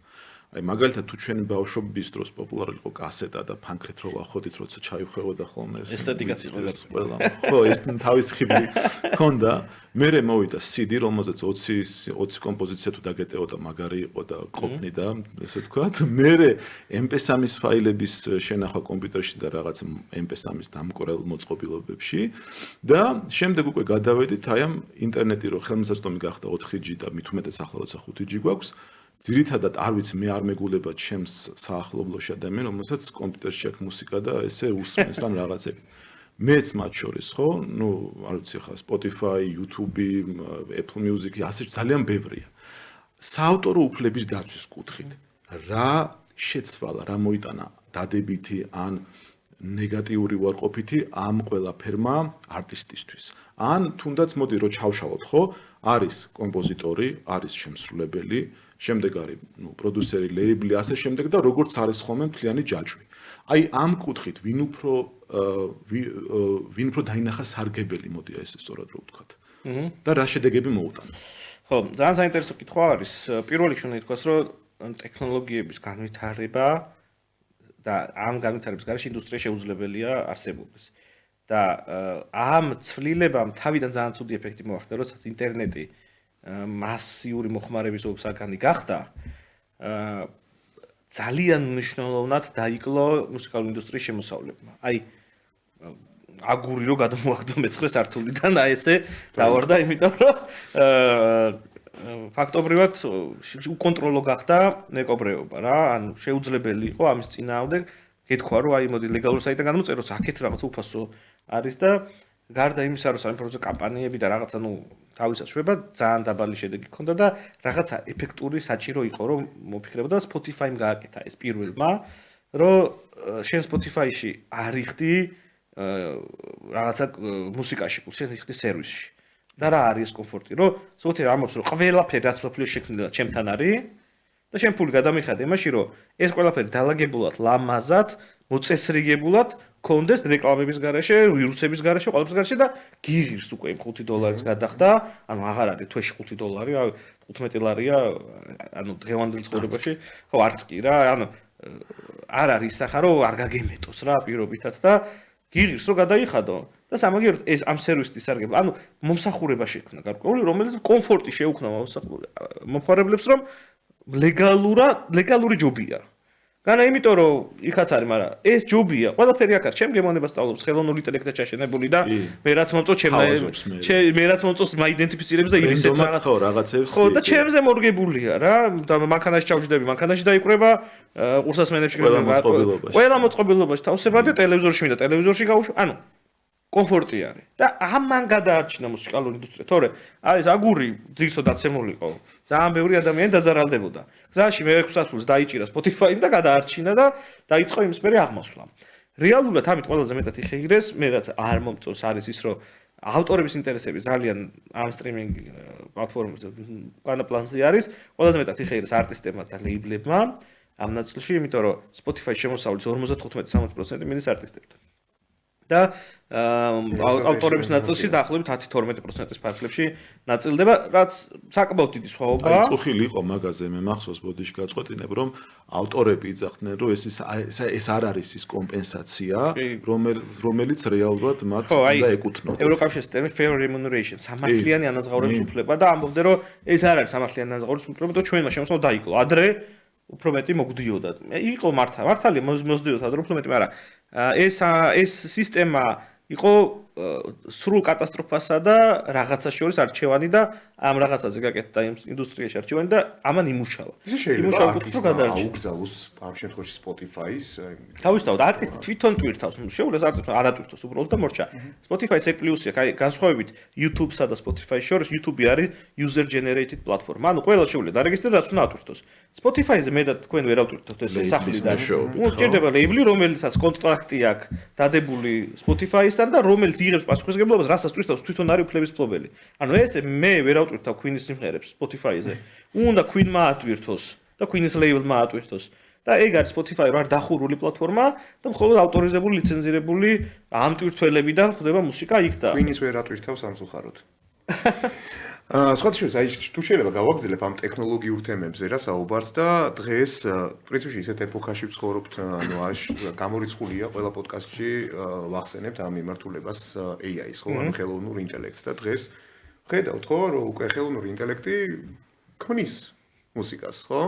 აი მაგალითად თუ ჩვენი ბავშვობის დროს პოპულარული იყო კასეტა და ფანკრით რო ვახოდით, როცა ჩაივხვევოდა ხოლმე ეს ესთეტიკაც იყო ყველა. ხო, ეს თავის ხიბი ჰქონდა. მერე მოვიდა CD, რომელზეც 20 კომპოზიცია თუ დაგეტეოდა, მაგარი იყო და ყოფნიდა, ესე ვთქვათ. მერე MP3-ის ფაილების შენახვა კომპიუტერში და რაღაც MP3-ის დამკვრელ მოწყობილობებში და შემდეგ უკვე გადავედით აი ამ ინტერნეტი რო ხელმისაწვდომი გახდა 4G და მით უმეტეს ახლა როცა 5G გვაქვს. ძირითადად არ ვიცი მე არ მეგულება ჩემს საახლობლოში ადამიან, რომელსაც კომპიუტერში აქვს მუსიკა და ესე უსმენს ან რაღაცები. მეც მათ შორის, ხო? ნუ არ ვიცი ხა Spotify, YouTube, Apple Music, ასე ძალიან ბევრია. საავტორო უფლების დაცვის კუთხით რა შეცვალა, რა მოიტანა დადებითი ან ნეგატიური უარყოფითი ამ ყველაფერმა არტისტისთვის. ან თუნდაც მოდი რო ჩავშალოთ, ხო? არის კომპოზიტორი, არის შემსრულებელი, შემდეგ არის, პროდიუსერი, ლეიბლი, ასე შემდეგ და როგორც არის ხოლმე მთლიანი ჯაჭვი. აი ამ კუთხით ვინ უფრო დაინახა სარგებელი, მოდი ეს სწორად რო ვთქვათ. და რა შედეგები მოუტანა. ხო, ძალიან საინტერესო კითხვა არის. პირველ რიგში უნდა ითქვას, რომ ტექნოლოგიების განვითარება და ამ განვითარების გარეშე ინდუსტრია შეუძლებელია არსებობის. და ამ ცვლილებამ თავიდან ძალიან ცუდი ეფექტი მოახდინა, როდესაც ინტერნეტი მასიური მოხმარების საგანი გახდა. ძალიან მნიშვნელოვნად დაიკლო მუსიკალური ინდუსტრიის შემოსავლებმა. აი აგური რო გადმოაგდო მე-9 სართულიდან, აი ესე დავარდა, იმიტომ რომ ფაქტობრივად უკონტროლო გახდა მეკობრეობა რა, ანუ შეუძლებელი იყო ამის წინააღმდეგ გეთქვა რომ აი მოდი ლეგალურ საიტიდან გადმოწეროთ, აქეთ რაღაც უფასო არის და გარდა იმისა რომ სამიფროზე კამპანიები და რაღაცა ნუ თავისას შვება ძალიან დაბალი შედეგი ჰქონდა და რაღაცა ეფექტური საჭირო იყო რომ მოფიქრებოდა Spotify-მ გააკეთა ეს პირველმა რომ შენ Spotify-ში არიხდი რაღაცა მუსიკაში, შენ იხდი სერვისში. და რა არის კომფორტი, რომ Spotify ამბობს რომ ყველაფერი რაც ფლოპლიოს შექმნილა ჩემთან არის და შენ ფული გადამიხადე იმაში რომ ეს ყველაფერი დალაგებულად, ლამაზად, მოწესრიგებულად კონდეს რეკლამების garaშე, ვირუსების garaშე, ყველაფრის garaშე და გიღირს უკვე იმ $5 გადახდა, ანუ აღარ არის თვეში $5, 15 ლარია, ანუ დღევანდელ ცხოვრებაში, ხო არც კი რა, ანუ არ არის სახა რომ არ გაგემეტოს რა პირობითად და გიღირს რომ გადაიხადო და სამაგიეროდ ეს ამ სერვისის სარგებლო, ანუ მომსახურება შექმნა გარკვეული, რომელიც კომფორტი შეუქმნა მომხმარებლებს, რომ ლეგალური ჯობია. განა იმიტომ რომ იქაც არის, მაგრამ ეს ჯობია, ყველაფერი აქ არის, ჩემ გემოვნებას სწავლობს ხელოვნური ინტელექტი ჩაშენებული და მე რაც მომწონს მე რაც მომწონს მაიდენტიფიცირებს და ისეთ რაღაცებს ხო და ჩემზე მორგებულია რა და მანქანაში ჩავჯდები, მანქანაში დაიკვრება ყურსასმენებში ყველა მოწყობილობაში თავსებად და ტელევიზორში მინდა ტელევიზორში გავუშვა, ანუ კომფორტი არის და ამან გადაარჩინა მუსიკალური ინდუსტრია, თორე აი ეს აგური ძირსო დაცემულიყო. ძალიან ბევრი ადამიანი დაზარალდებოდა. გზაში მე-6 სართულს დაიჭირა Spotify-მ და გადაარჩინა და დაიწყო იმის მერე აღმასვლა. რეალურად ამით ყველაზე მეტად იხეირეს, მე რაც არ მომწონს არის ის, რომ ავტორების ინტერესები ძალიან ამ სტრიმინგ პლატფორმებზე უკანა პლანზე არის, ყველაზე მეტად იხეირეს არტისტებმა და ლეიბლებმა ამ ნაწილში, იმიტომ რომ Spotify-ში შემოსავლის 55-60% მიდის არტისტებთან. და ავტორების ნაწილში დაახლოებით 10-12%-ის ფარგლებში ნაწილდება, რაც საკმაოდ დიდი სხვაობაა. აი, წუხილი იყო მაგაზე, მე მახსოვს ბოდიში გაწყვეტინებ, რომ ავტორები იძახდნენ, რომ ეს არ არის ის კომპენსაცია, რომელიც რეალურად მათ უნდა ეკუთვნოდეთ. ევროკავშირის ტერმინი fair remuneration, სამართლიანი ანაზღაურების უფლება და ამბობდნენ, რომ ეს არ არის სამართლიანი ანაზღაურების უფლება და ჩვენმა შემოსავლა დაიკლო. ადრე უფრო მეტი მოგდიოდა. იყო მართალია მოსდიოდა ადრე უფრო მეტი, მაგრამ ეს სისტემა იყო სრულ კატასტროფასა და რაღაცას შორის არჩევანი და ამ რაღაცაზე გაკეთდა იმ ინდუსტრიაში არჩევანი და ამან იმუშავა. ისე შეიძლება აუგზავნოს ამ შემთხვევაში Spotify-ის თავისთავად არტისტი თვითონ ტვირთავს, შეუძლია არტისტი არ ატვირთოს უბრალოდ და მორჩა. Spotify-ს ეგ პლუსია, აი განსხვავებით YouTube-სა და Spotify-ის შორის, YouTube არის user generated platform. ანუ ყველა შეუძლია დარეგისტრირდეს, რაც უნდა ატვირთოს. Spotify-ზე მე და თქვენ ვერ ავტვირთოთ ეს სახლიდან. უჭირდება ლეიბლი, რომელიცაც კონტრაქტი აქვს დადებული Spotify-ისთან და რომელიც იღებს პასუხისმგებლობას, რასაც ტვირთავს თვითონ არის უფლების მფლობელი. ანუ ესე მე ვერ ავტვირთავ Queen-ის სიმღერებს Spotify-ზე. უნდა Queen-მა ატვირთოს და Queen-ის ლეიბლმა ატვირთოს. და ეგ არის Spotify რა დახურული პლატფორმა და მხოლოდ ავტორიზებული, ლიცენზირებული ამ ტვირთველებიდან ხდება მუსიკა იქ და Queen-ის ვერ ატვირთავს სამწუხაროდ. სხვა შორის აი თუ შეიძლება გავაგრძელებ ამ ტექნოლოგიურ თემებზე რა საუბარს და დღეს პრინციპში ისეთ ეპოქაში ვცხოვრობთ, ანუ გამორიცხულია ყველა პოდკასტში ვახსენებთ ამ მიმართულებას AI-ს, ხო, ანუ ხელოვნურ ინტელექტს და დღეს ხედავთ ხო, რომ უკვე ხელოვნური ინტელექტი ქმნის მუსიკას, ხო?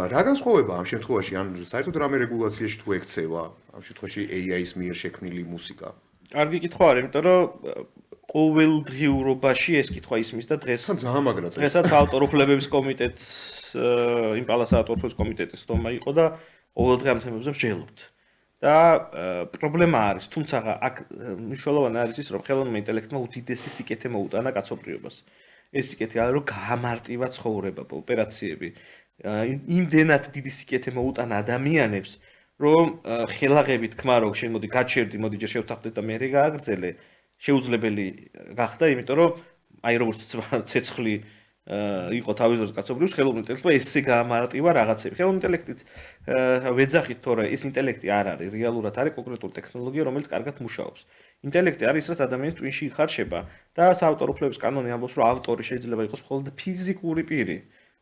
რა განსხვავება ამ შემთხვევაში, ან საერთოდ რამე რეგულაციაში თუ ექცევა ამ შემთხვევაში AI-ის მიერ შექმნილი მუსიკა? კარგი კითხვა არის, იმიტომ რომ ყოველდღიურობაში ეს კითხვა ისმის და ძალიან მაგრად დღესაც ავტორ უფლებების კომიტეტს იმპალას ავტორ უფლებების კომიტეტის დომა იყო და ყოველდღე ამ თემებზე მსჯელობთ. და პრობლემა არის, თუმცა აქ მნიშვნელოვანი არის ის, რომ ხელოვნურმა ინტელექტმა უდიდესი სიკეთე მოუტანა კაცობრიობას. ეს სიკეთე არის, რომ გაამარტივა ცხოვრება, ოპერაციები. იმდენად დიდი სიკეთე მოუტანა ადამიანებს, რომ ხელაღებით თქმა რომ შენ მოდი გაჩერდი, მოდი ჯერ შევთანხმდეთ და მე გააგრძელე, შეუძლებელი გახდა, იმიტომ რომ აი როგორც ცეცხლი იყო თავისუფლად კაცობრიობს, ხელოვნური ინტელექტმა ესე გაამარტივა რაღაცები. ხელოვნური ინტელექტით ვეძახით, თორე ეს ინტელექტი არ არის, რეალურად არის კონკრეტული ტექნოლოგია, რომელიც კარგად მუშაობს. ინტელექტი არის ის, რაც ადამიანის ტვინში იხარშება და საავტორო უფლების კანონი ამბობს, რომ ავტორი შეიძლება იყოს მხოლოდ ფიზიკური პირი,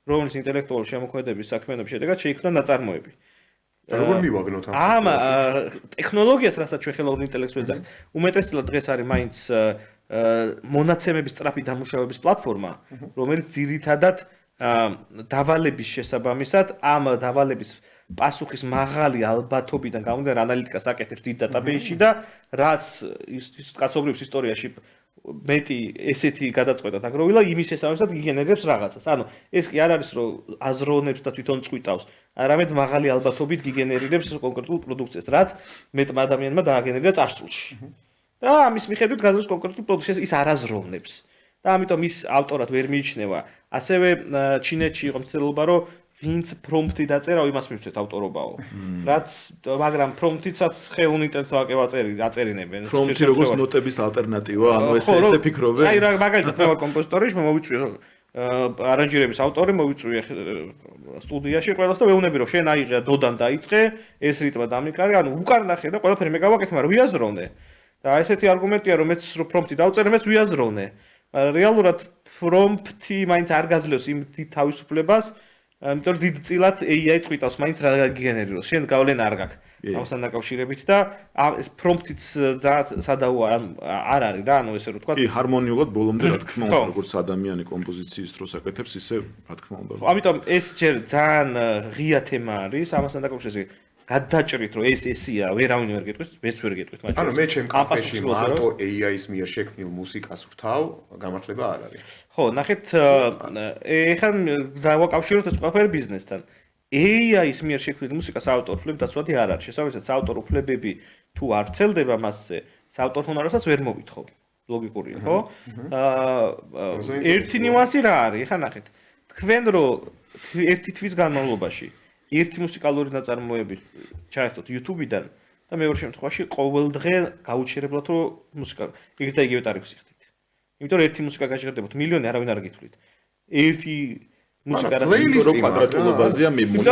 რომელიც ინტელექტუალური შემოქმედების საქმიანობის შედეგად შეიქმნა ნაწარმოები. და როგორ მივაგნოთ ამ ტექნოლოგიას, რასაც ჩვენ ხელოვნურ ინტელექტს ვეძახით, უმეტესწილად დღეს არის მაინც მონაცემების სწრაფი დამუშავების პლატფორმა, რომელიც ძირითადად დავალების შესაბამისად ამ დავალების პასუხის მაღალი ალბათობიდან გამომდინარე ანალიტიკას აკეთებს დიდ დატაბეისში და რაც ის კაცობრიობის ისტორიაში მეტი ესეთი გადაწყვეტა დაგროვილა იმის შესაბამისად იგენერებს რაღაცას. ანუ ეს კი არ არის რომ აზროვნებს და თვითონ წვიტავს, არამედ მაღალი ალბათობით გიგენერირებს კონკრეტულ პროდუქციას, რაც მეტმა ადამიანმა დააგენერირა წარსულში. და ამის მიხედვით გაზრდას კონკრეტულ პროდუქციას ის არ აზროვნებს. და ამიტომ ის ავტორად ვერ მიიჩნევა. ასევე ჩინეთში იყო მცდელობა, რომ ვინც პრომპტი დაწერა, იმას მივცეთ ავტორობაო. რაც მაგრამ პრომპტიცაც ხელუნიტელს აწერინებენ. პრომპტი როგორც ნოტების ალტერნატივა, ანუ ესე ფიქრობენ. აი რა მაგალითად მე ვარ კომპოზიტორი, მე მოვიწვიე არანჟირების ავტორი, მოვიწვიე სტუდიაში ყველას და ვეუბნები რომ შენ აიღე დოდან დაიწყე, ეს რიტმა დამიკარგე, ანუ უკან ნახე და ყველაფერი მე გავაკეთე, მაგრამ ვიაზროვნე. და ესეთი არგუმენტია, რომ მეც პრომპტი დავწერე, მეც ვიაზროვნე. რეალურად პრომპტი მაინც არ გაძლევს იმ დიდ თავისუფლებას, იმიტომ რომ დიდწილად AI წვიტავს, მაინც რა გიგენერიროს. შენ გავლენა არ გაქვს ამასთან დაკავშირებით და ეს პრომპტიც სადაო არ არის რა, ანუ ესე რომ თქვა. კი, ჰარმონიულად ბოლომდე რა თქმა უნდა, როგორც ადამიანი კომპოზიციის დროს აკეთებს, ისე რა თქმა უნდა. ამიტომ ეს ჯერ ძალიან ღია თემა არის, ამასთან დაკავშირებით გადაჭრით რომ ეს ესია, ვერავინ ვერ გეტყვის, მეც ვერ გეტყვით მაგრამ. ანუ მე ჩემ კაფეში მარტო AI-ის მიერ შექმნილ მუსიკას ვთავ, გამართლება არ არის. ხო, ნახეთ, ეხლა დავაკავშიროთ ეს ყველაფერი ბიზნესთან. AI-ის მიერ შექმნილი მუსიკას ავტორ უფლები დაცვადი არ არის. შესაბამისად, საავტორ უფლებები თუ არ ცელდება მასზე, საავტორ ჰონორასაც ვერ მოვითხოვ. ლოგიკურია, ხო? ერთი ნიუანსი რა არის? ეხლა ნახეთ. თქვენ რომ ერთი თვის განმავლობაში ერთი მუსიკალური ნაწარმოები ჩაერთოთ YouTube-დან და მეორე შემთხვევაში ყოველდღე გაუჩერებლად რომ მუსიკა იგივე და იგივე ტარიფს იხდით. იმიტომ რომ ერთი მუსიკა გაჟღერდებოდ მილიონი არავინ არ გითვლით. ერთი მუსიკა რა კვადრატულობაზეა მიმული.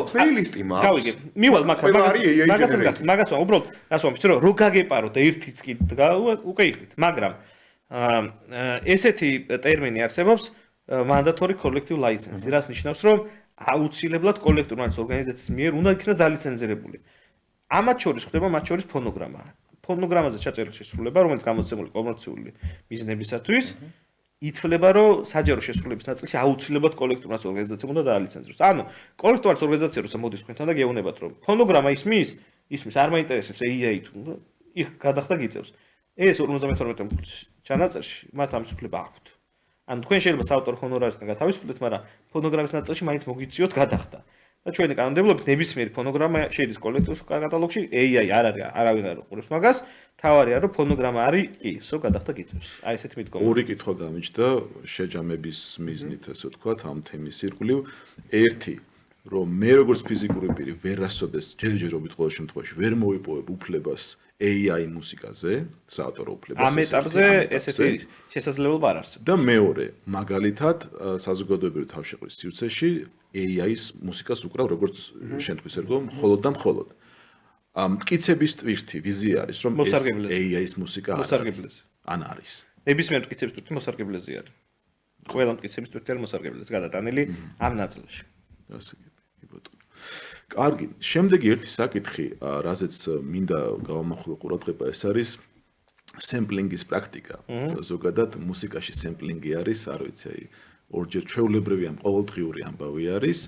პლეილისტი მაქვს. გავიგე. მივალ მაგას უბრალოდ ასე ვამბობ, რომ რო გაგეპაროთ და ერთიც კი უკვე იხდით, მაგრამ ესეთი ტერმინი არსებობს mandatory collective license, რაც ნიშნავს რომ აუცილებლად კოლექტურული ორგანიზაციის მიერ უნდა იქნას დალიცენზირებული. ამათ შორის ხდება მათ შორის ფონოგრამა. ფონოგრამაზე ჩაწერილი შესრულება, რომელიც გამოცემული კომერციული მიზნებისათვის, ითვლება, რომ საჯარო შესრულების ნაწილში აუცილებლად კოლექტურული ორგანიზაციამ უნდა დაალიცენზიროს. ანუ კოლექტურული ორგანიზაცია როცა მოდის თქვენთან და გეუბნებათ, რომ ფონოგრამა ისმის, არ მაინტერესებს AI თუ იქ გადახდა გიწევს. ეს 52 პუნქტის ჩანაწერში მათ ამ უფლება აქვთ. ან თქვენ შეიძლება საავტორ ჰონორარისგან გათავისუფლდეთ, მაგრამ ფონოგრამის ნაწილში მაინც მოგიწიოთ გადახდა. და ჩვენი კანონმდებლობით ნებისმიერი ფონოგრამა შედის კოლექტურის კატალოგში, AI არ არის, არავინ არ უყურებს მაგას. თავარია რომ ფონოგრამა არის, კი, სო გადახდა გიწევს. აი ესეთი მიდგომა. ორი კითხვა გამიჩნდა შეჯამების მიზნით, ასე ვთქვათ, ამ თემის ირგვლივ. ერთი, რომ მე როგორც ფიზიკური პირი ვერასოდეს ჯერჯერობით ყოველ შემთხვევაში ვერ მოვიპოვებ უფლებას AI მუსიკაზე, საავტორო უფლებას. ამ ეტაპზე ესეთი შესაძლებლობა არ არსებობს. და მეორე, მაგალითად, საზოგადოებრივი თავშეყრის სივრცეში AI-ის მუსიკას უკრავ როგორც შენ თქვის ერგო, მხოლოდ და მხოლოდ. მტკიცების ტვირთი ვიზია არის, რომ ეს AI-ის მუსიკა მოსარგებლეზე. ან არის. ნებისმიერ მტკიცების ტვირთი მოსარგებლეზე არის. ყველა მტკიცების ტვირთი არის მოსარგებლეზე გადატანილი ამ ნაწილში. ასე კი ბატონო. კარგი, შემდეგი ერთი საკითხი, რაზეც მინდა გავამახვილო ყურადღება, ეს არის სემპლინგის პრაქტიკა. ზოგადად მუსიკაში სემპლინგი არის, არ ვიცი, აი ორჯერ ჩვეულებრივი ამ ყოველდღიური ამბავი არის.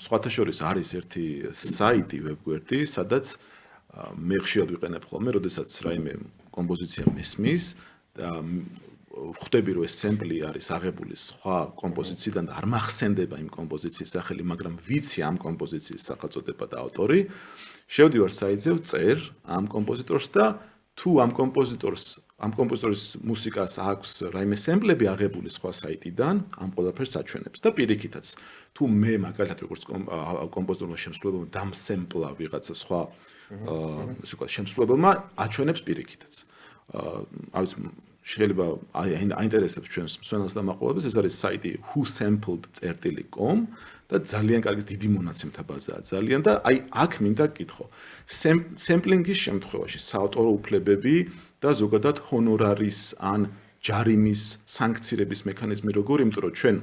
სხვათა შორის არის ერთი საიტი, ვებგვერდი, სადაც მე ხშირად ვიყენებ ხოლმე, როდესაც რაიმე კომპოზიცია მესმის და ხვდები რომ ეს სემპლი არის აღებული სხვა კომპოზიციიდან და არ მახსენდება იმ კომპოზიციის სახელი, მაგრამ ვიცი ამ კომპოზიციის სახელწოდება და ავტორი, შევდივარ საიტზე, ვწერ ამ კომპოზიტორს და თუ ამ კომპოზიტორის მუსიკას აქვს რაიმე სემპლები აღებული სხვა საიტიდან, ამ ყველაფერს აჩვენებს და პირიქითაც თუ მე მაგალითად როგორც კომპოზიტორმა შემსრულებელმა დამსემპლა ვიღაცა სხვა ისე ვთქვათ შემსრულებელმა აჩვენებს პირიქითაც. აი შეიძლება აინტერესებს ჩვენს მსმენელს და მაყურებელს, ეს არის საიტი whosampled.com და ძალიან კარგი დიდი მონაცემთა ბაზაა ძალიან და აი აქ მინდა გკითხო. სემპლინგის შემთხვევაში საავტორო უფლებები და ზოგადად ჰონორარის ან ჯარიმის სანქცირების მექანიზმი როგორი, იმიტომ რომ ჩვენ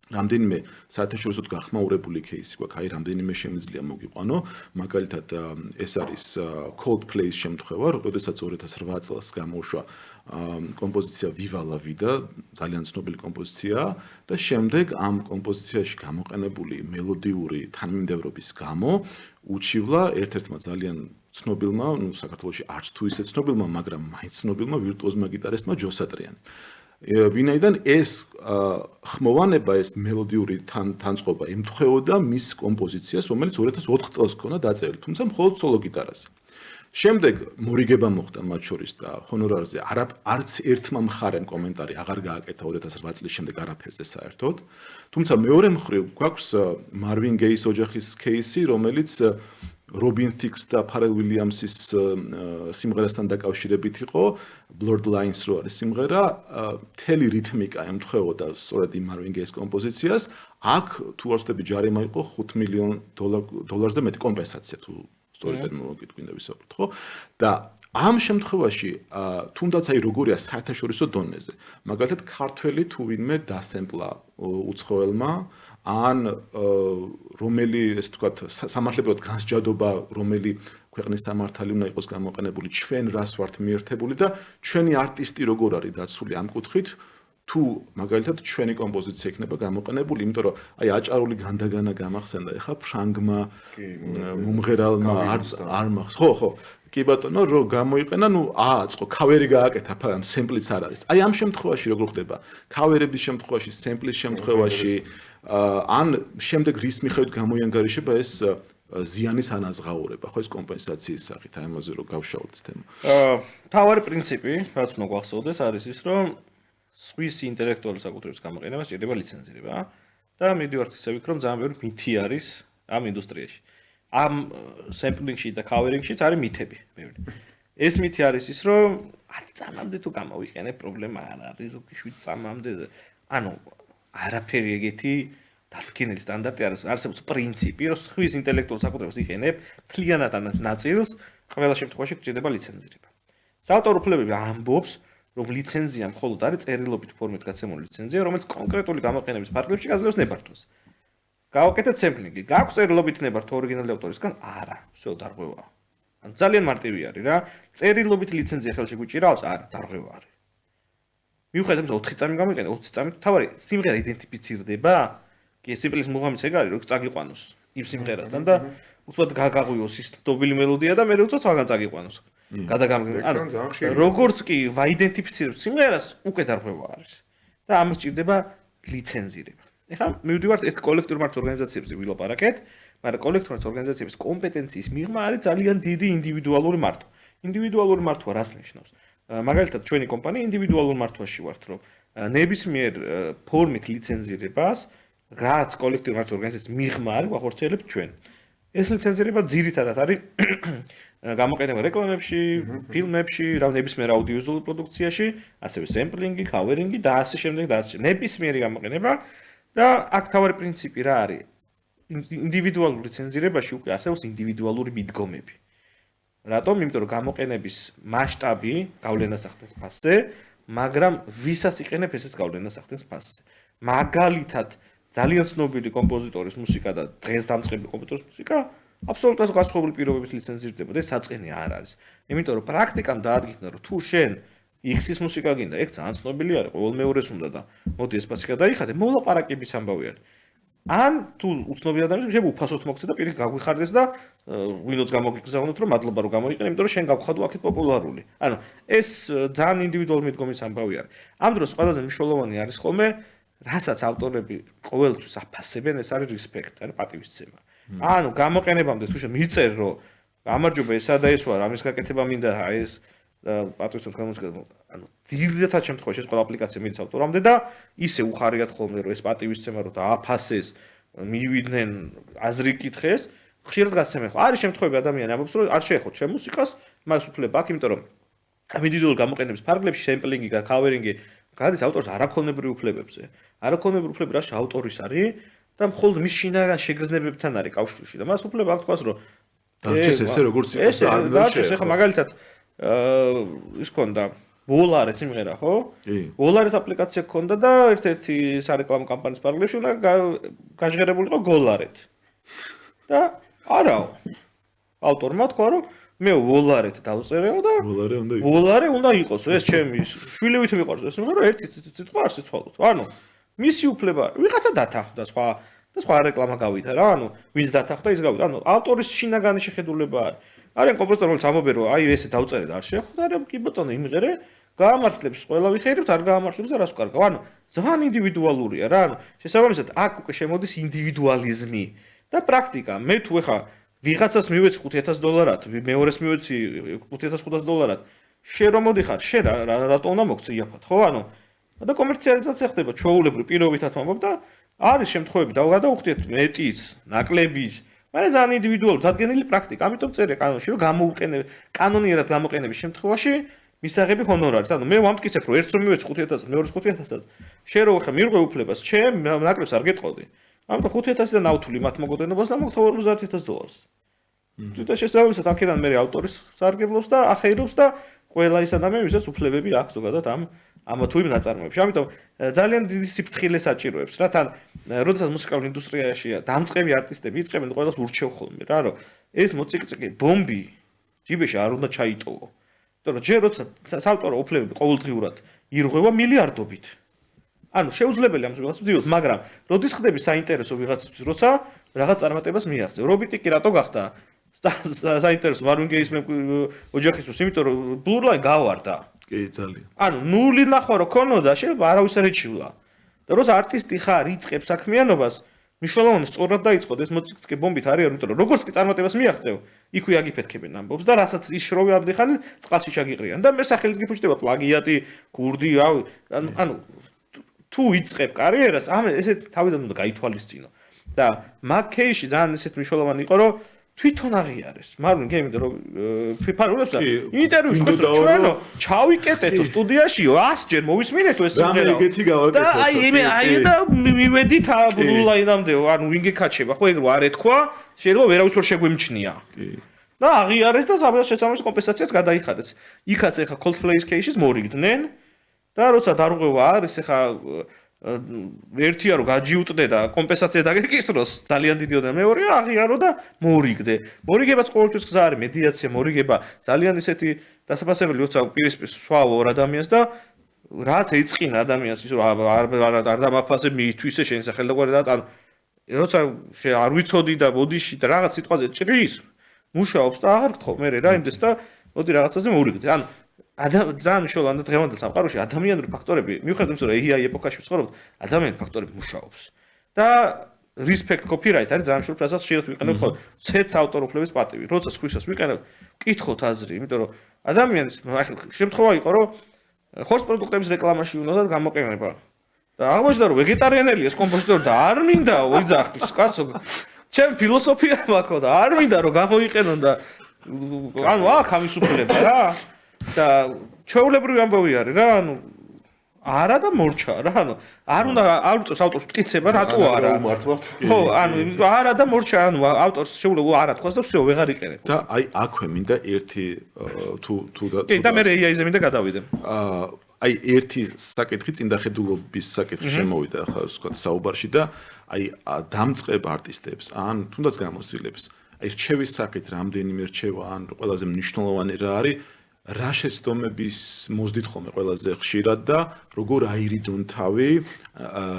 რამდენიმე საერთაშორისო გახმაურებული кейსი გვაქვს, აი რამდენიმე შემიძლია მოგიყვანო, მაგალითად ეს არის Coldplay-ის შემთხვევა, როდესაც 2008 წელს გამოუშვა კომპოზიცია Viva la Vida, ძალიან ცნობილი კომპოზიციაა და შემდეგ ამ კომპოზიციაში გამოყენებული მელოდიური თანმიმდევრობის გამო უჩივლა ერთ-ერთმა ძალიან ცნობილმა, საქართველოში არც თუ ისე ცნობილმა, მაგრამ მაინც ცნობილმა ვირტუოზმა გიტარისტმა ჯო სატრიანი. ვინაიდან ეს ხმოვანება, ეს მელოდიური თანწყობა ემთხვეოდა მის კომპოზიციას, რომელიც 2004 წელს ჰქონდა დაწერილი, თუმცა მხოლოდ სოლო გიტარაზე. შემდეგ მორიგება მოხდა მათ შორის და ჰონორარზე არც ერთმა მხარემ კომენტარი აღარ გააკეთა 2008 წლის შემდეგ არაფერზე საერთოდ. თუმცა მეორე მხრივ გვაქვს მარვინ გეის ოჯახის кейსი, რომელიც რობინ თიქს და ფარელ ვილიამსის სიმღერასთან დაკავშირებით იყო, Blurred Lines რო არის სიმღერა, მთელი რითმიკა ემთხვეოდა სწორედ იმ მარვინ გეის კომპოზიციას. აქ თუ არ ვცდები ჯარიმა იყო $5 მილიონ დოლარზე მეტი კომპენსაცია თუ სწორი ტერმინოლოგიით გვინდა ვისაუბროთ, ხო? და ამ შემთხვევაში, თუნდაც აი როგორია საერთაშორისო დონეზე, მაგალითად ქართველი თუ ვინმე დასემპლა უცხოელმა, ან რომელი, ესე ვთქვათ, სამართლებრივად განსჯადობა, რომელი ქვეყნის სამართალი უნდა იყოს გამოყენებული, ჩვენ რას ვართ მიერთებული და ჩვენი არტისტი როგორ არის დაცული ამ კუთხით, თუ მაგალითად ჩვენი კომპოზიცია იქნება გამოყენებული, იმიტომ რომ აი აჭარული განდაგანა გამახსენდა, ეხა ფრანგმა მომღერალმა არ მახსოვს. ხო, კი ბატონო, რო გამოიყენა, ააწყო, ქავერი გააკეთა, სემპლიც არ არის. აი ამ შემთხვევაში როგორ ხდება? ქავერების შემთხვევაში, სემპლის შემთხვევაში, ან შემდეგ რის მიხედვით გამოიანგარიშება ეს ზიანის ანაზღაურება, ხო ეს კომპენსაციის სახით, აი ამაზე რო გავშალოთ ეს თემა. თავარი პრინციპი, რაც უნდა გვახსოვდეს, არის ის, რომ სვის ინტელექტუალური საკუთრების გამოყენება სჭირდება ლიცენზირება და მივიდივართ ისე ვიქ, რომ ძალიან ბევრი მითი არის ამ ინდუსტრიაში. ამ სემპლინგში და ქავერინგშიც არის მითები, ბევრი. ეს მითი არის ის, რომ 10 წამამდე თუ გამოვიყენებ, პრობლემა არ არის, 7 წამამდე. ანუ არაფერი ეგეთი დადგენილი სტანდარტი არის, არსებობს პრინციპი, რომ სვის ინტელექტუალურ საკუთრებას იყენებ, მთლიანად ნაწილს, ყველა შემთხვევაში გჭირდება ლიცენზირება. საავტორო უფლებები ამბობს, რომ ლიცენზია მხოლოდ არის წერილობით ფორმით გაცემული ლიცენზია, რომელიც კონკრეტული გამოყენების ფარგლებში გაძლევს ნებართვას. გავაკეთეთ სემპლინგი, გაქვს წერილობით ნებართვა ორიგინალური ავტორისგან? არა, всё დარღვევა. ან ძალიან მარტივი არის რა. წერილობით ლიცენზია ხელში გვიჭირავს? არა, დარღვევა არის. მიუხედავად იმისა, 4 წამი გამოიყენე, 20 წამი, თავარი სიმღერა იდენტიფიცირდება? კი, სიმპლის მუღამიც ეგ არის, როგორც წაგიყვანოს იმ სიმღერასთან და უცბად გაგაღვიოს ის ცნობილი მელოდია და მე უცბად სხვაგან წაგიყვანოს. გადაგამგენ. ანუ როგორც კი ვაიდენტიფიცირებს სიმღერას, უკვე დარღვევა არის. და ამას ჭირდება ლიცენზირება. ეხლა მივდივართ ერთ კოლექტიურ მართვის ორგანიზაციებზე ვილაპარაკეთ, მაგრამ კოლექტიურ მართვის ორგანიზაციების კომპეტენციის მიღმა არის ძალიან დიდი ინდივიდუალური მართვა. ინდივიდუალური მართვა რას ნიშნავს? მაგალითად, ჩვენი კომპანია ინდივიდუალურ მართვაში ვართ, რომ ნებისმიერ ფორმით ლიცენზირებას, რაც კოლექტიურ მართვის ორგანიზაციის მიღმა არის, ვახორციელებთ ჩვენ. ეს ლიცენზირება ძირითადად არის გამოყენება რეკლამებში, ფილმებში, ნებისმიერ აუდიოვიზუალურ პროდუქციაში, ასევე სემპლინგი, ქავერინგი და ასე შემდეგ და ასე. ნებისმიერი გამოყენება და აქ თავარი პრინციპი რა არის? ინდივიდუალურ ლიცენზირებაში უკვე არსებობს ინდივიდუალური მიდგომები. რატომ? იმიტომ რომ გამოყენების მასშტაბი გავლენას ახდენს ფასზე, მაგრამ ვისაც იყენებ, ესეც გავლენას ახდენს ფასზე. მაგალითად, ძალიან ცნობილი კომპოზიტორის მუსიკა და დღეს დამწყები კომპოზიტორის მუსიკა აბსოლუტურად განსხვავებული პირობებით ლიცენზირდება და ეს საწყენი არ არის. იმიტომ რომ პრაქტიკამ დაადგინა, რომ თუ შენ X-ის მუსიკა გინდა, ეგ ძალიან ცნობილი არის, ყოველ მეორეს უნდა და მოდი ეს პასი გადაიხადე, მოლაპარაკების ამბავი არის. ან თუ უცნობი ადამიანი შეიძლება უფასოდ მოგცე და პირით გაგვიხარდეს და ვინოც გამოგიგზავნოთ, რომ მადლობა რომ გამოიყენე, იმიტომ რომ შენ გავხადო აქეთ პოპულარული. ანუ ეს ძალიან ინდივიდუალური მიდგომის ამბავი არის. ამ დროს ყველაზე მნიშვნელოვანი არის ხოლმე რასაც ავტორები ყოველთვის აფასებენ, ეს არის რესპექტი, არის პატივისცემა. ანუ გამოყენებამდე თუ შენ მიწერ, რომ გამარჯობა ესა და ეს ვარ, ამის გაკეთება მინდა, ეს პატივისცემს გამოსკა, ანუ ძირითადად შემთხვევაში ეს ყველა აპლიკაცია მიდის ავტორამდე და ისე უხარიათ ხოლმე, რომ ეს პატივისცემა რომ დააფასეს, მივიდნენ აზრი კითხეს, ხშირად გასცემენ. არის შემთხვევები ადამიანი ამბობს, რომ არ შეეხოთ შენ მუსიკას, მას უფლება აქვს, იმიტომ რომ ინდივიდუალური გამოყენების ფარგლებში სემპლინგი და ქავერინგი გადის ავტორის არაქონებრივ უფლებებზე. არაქონებრივ უფლებები რაში ავტორის არის და მხოლოდ მის შინაგან შეგრძნებებთან არის კავშირში და მას უფლება აქვს თქვას, რომ დარჩეს ესე როგორც იყოს და არ უნდა შეეხო. ეხლა მაგალითად ის ქონდა Volaris სიმღერა, ხო? Volaris აპლიკაცია ქონდა და ერთ-ერთი სარეკლამო კამპანიის ფარგლებში უნდა გაჟღერებულიყო Golaret. და არაო. ავტორმა თქვა, რომ მე ვოლარეთ დავწერეო და ვოლარე უნდა იყოს ეს ჩემი შვილივით მიყვარს ეს მაგრამ ერთი სიტყვა არ სიცვალოთ ანუ მისი უფლება ვიღაცა დათანხმდა სხვა რეკლამა გავიდა რა ანუ ვინც დათანხმდა ის გავიდა ანუ ავტორის შინაგანი შეხედულება არის კომპოზიტორი რომელიც ამბობენ რომ აი ესე დავწერე და არ შეხვდა რა კი ბატონო იმღერე გაამართლებს ყველა ვიხერებთ არ გაამართლებს და რას ვკარგავ ანუ ძალიან ინდივიდუალურია რა ანუ შესაბამისად აქ უკვე შემოდის ინდივიდუალიზმი და პრაქტიკა მე თუ ეხა ვიღაცას მივეცი $5,000 მეორეს მივეცი $5,500 შენ რომ მოდიხარ შენ რატო უნდა მოგცე იაფად ხო ანუ და კომერციალიზაცია ხდება ჩვეულებრივ პირობითად მომობ და არის შემთხვევები დავგადაუხდეთ მეტიც ნაკლებიც მაგრამ ძალიან ინდივიდუალური დადგენილი პრაქტიკა ამიტომ წერე კანონში რომ გამოუყენებ კანონიერად გამოყენების შემთხვევაში მისაღები ჰონორარით ანუ მე ვამტკიცებ რომ ერთს რომ მივეცი $5,000 მეორეს $5,000 შენ რო ხე მირღვე უფლებას ჩემ ნაკრებს არ გეტყოდი ამიტომ $5,000-დან ავთვლი მათ მოგოდენობას და მოგთხოვ $50,000 თვითონ შესაძლოა აქედან მე ავტორის სარგებლობს და ახერობს და ყველა ის ადამიანი ვისაც უფლებები აქვს ზოგადად ამ თუ იმ ნაწარმოებში ამიტომ ძალიან დიდი სიფრთხილე საჭიროებს რა თან როდესაც მუსიკალურ ინდუსტრიაშია დამწყები არტისტები იწყებენ ყველას ურჩევ ხოლმე რა რომ ეს მოციკი ბომბი ჯიბეში არ უნდა ჩაიტოვო იმიტომ რომ ჯერ როცა საავტორო უფლებები ყოველდღიურად ირღვევა მილიარდობით ანუ შეუძლებელი ამ ზოგადად ვდივოთ მაგრამ როდის ხდები საინტერესო ვიღაცისთვის როცა რაღაც წარმატებას მიაღწევ რობიტიკი რატო გახდა საინტერესო მარვინგეის მე ოჯახისთვის იმიტომ რომ ბლურლაინ გავარდა კი ძალიან ანუ ნული ნახვა რო ქონოდა შეიძლება არავის არ ეჩივლა და როცა არტისტი ხარ იწყებს საქმიანობას მნიშვნელოვანი სწორად დაიწყოთ ეს მოციქცკი ბომბით არის იმიტომ რომ როგორც კი წარმატებას მიაღწევ იქვე აგიფეთქებენ ამბობს და რასაც ის შროვი აბდიხანი წყალში ჩაგიყრიან და მე სახელის გიფუჭდება პლაგიატი კურდი ანუ თუ იწყებ კარიერას ამ ესე თავიდან უნდა გაითვალისწინო და მაგ кейსში ძალიან ესეთ მნიშვნელოვანი იყო რომ თვითონ აღიარეს მარვინ გეი იმიტომ რომ ფიფარულებს და ინტერვიუში თქვენ რომ ჩვენო ჩავიკეტეთო სტუდიაშიო 100 ჯერ მოვისმინეთო ეს სიმღერა და ეგეთი გავაკეთეთ და აი და მივედით ბლულაინამდე ანუ ვინ გეკაჩება ხო ეგ რო არ ეთქვა შეიძლება ვერავის ვერ შეგვიმჩნია კი და აღიარეს და საბოლოო კომპენსაციას გადაიხადეს იქაც ეხა Coldplay-ის кейსის მორიგდნენ და როცა დარღვევა არის ეხა ერთია რომ გაჯიუტდე და კომპენსაცია დაგეკისროს ძალიან დიდიოდა მეორეა აღიარო და მორიგდე მორიგებაც ყოველთვის გზა არის მედიაცია მორიგება ძალიან ისეთი დასაფასებელი როცა პირისპირ სხვა ორ ადამიანს და რაც ეწყინა ადამიანს ის რომ არ დამაფასებ მითვისე შენ სახელდაგვარი და ან როცა არ ვიცოდი და ბოდიში და რაღაც სიტყვაზე ჭრის მუშაობს და აღარ გთხოვ მე რა იმდეს და მოდი რაღაცაზე მორიგდე ან ძალიან მნიშვნელოვანია დღევანდელ სამყაროში ადამიანური ფაქტორები მიუხედავად იმისა რომ AI ეპოქაში ვცხოვრობთ ადამიანური ფაქტორები მუშაობს და respect copyright არის ძალიან მნიშვნელოვანი ფრაზა შეიძლება ვიყენებ ხოლმე ცეც ავტორუფლების პატივი როცა სხვისას ვიყენებ ვკითხოთ აზრი იმიტომ რომ ადამიანის შემთხვევა იყო რომ ხორცს პროდუქტების რეკლამაში უნდა გამოყენება და აღმოჩნდა რომ ვეგეტარიანელი ეს კომპოზიტორი და არ მინდა ვიძახის კაცო ჩემ ფილოსოფია მაქვს და არ მინდა რომ გამოიყენონ და ანუ აქ ამის უფლება რა და ჩვეულებრივი ამბავი არის რა ანუ არა და მორჩა რა ანუ არ უნდა არ უწევს ავტორს მტკიცება რატო არა ხო ანუ არა და მორჩა ანუ ავტორს შეუძლია არა თქვას და всё ვეღარ იყენებ და აი აქვე მინდა ერთი თუ და მე AI-ზე მინდა გადავიდე აი ერთი საკითხი წინდახედულობის საკითხი შემოვიდა ახლა ვთქვათ საუბარში და აი დამწყებ არტისტებს ან თუნდაც გამოცდილებს აი რჩევის საკითხი რამდენიმე რჩევა ან ყველაზე მნიშვნელოვანი რა არის რა შეცდომების მოძდით ხოლმე ყველაზე ხშირად და როგორ აირიდონ თავი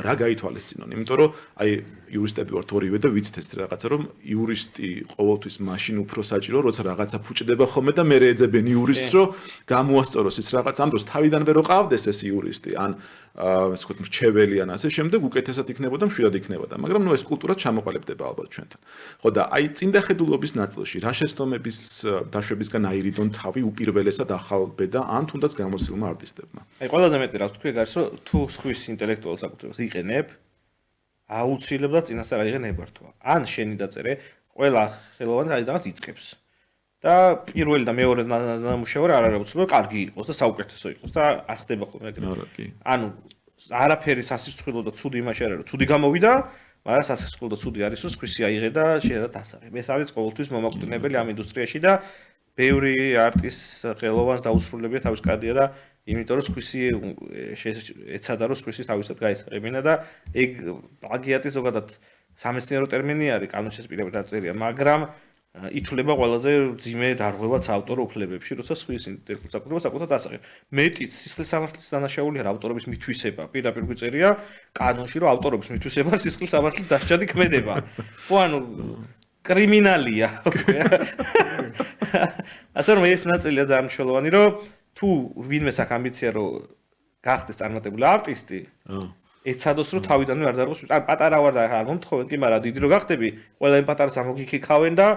რა გაითვალისწინონ იმიტომ რომ აი იურისტები ვართ ორივე და ვიცით ეს რაღაცა რომ იურისტი ყოველთვის მაშინ უფრო საჭირო როცა რაღაცა ფუჭდება ხოლმე და მე ეძებენ იურისტს რომ გამოასწოროს ის რაღაც ამ დროს თავიდან ვერ ყავდეს ეს იურისტი ან ასე ვთქვათ მრჩეველი ან ასე შემდეგ უკეთესად იქნებოდა მშვიდად იქნებოდა მაგრამ ნუ ეს კულტურა ჩამოყალიბდება ალბათ ჩვენთან ხო და აი წინდახედულობის ნაწილში რა შეცდომების დაშვებისგან აირიდონ თავი უპირველესად ახალ ბედა ან თუნდაც გამოსილმა არტისტებმა აი ყველაზე მეტი რა ვთქვი გარს რომ თუ სხვის ინტელექტუალურ საკუთრებას იყენებ აუცილებლად წინასწარ აიღენებართვა ან შენი დაწერე ყველა ხელოვანი რაღაც იწყებს და პირველი და მეორე ნამუშევარი არ არის აუცილებლად კარგი იყოს და საუკეთესო იყოს და არ ხდება ხოლმე ეგრე ანუ არაფერი სასიცოცხლო და ცუდი იმაში არის რომ ცუდი გამოვიდა მაგრამ სასიცოცხლო და ცუდი არის რომ სხვისი აიღე და შეიძლება დასაღებ ეს არის ყოველთვის მომაკვდინებელი ამ ინდუსტრიაში და ბევრი არტისტ ხელოვანს დაუსრულებია თავის კარიერა და იმიტომ რომ სხვისი ეცადა რომ სხვისი თავისად გაესწრებინა და ეგ პლაგიატი ზოგადად სამეცნიერო ტერმინი არის კანონში პირებად დაწერია მაგრამ ითვლება ყველაზე ძიმე დარღვევაც ავტორ უფლებებში, როცა სხვის ინტელექტუალურ საკუთრებას საკუთად ასახავს. მეტიც სისხლის სამართლის დანაშაული არა ავტორობის მითვისება, პირდაპირ გვიწერია კანონში, რომ ავტორობის მითვისება სისხლის სამართლის დასჯადი ქმედება. ხო, ანუ კრიმინალია. ასე რომ ეს ნაწილია ძალიან მნიშვნელოვანი, რომ თუ ვინმე აქვს ამბიცია, რომ გახდეს წარმატებული არტისტი, ეცადოს რომ თავიდანვე არ დარღოს. ან პატარა ვარ და არ მომთხოვენ, კი, მაგრამ დიდი რომ გახდები, ყველა იმ პატარას ამოგიქიქავენ და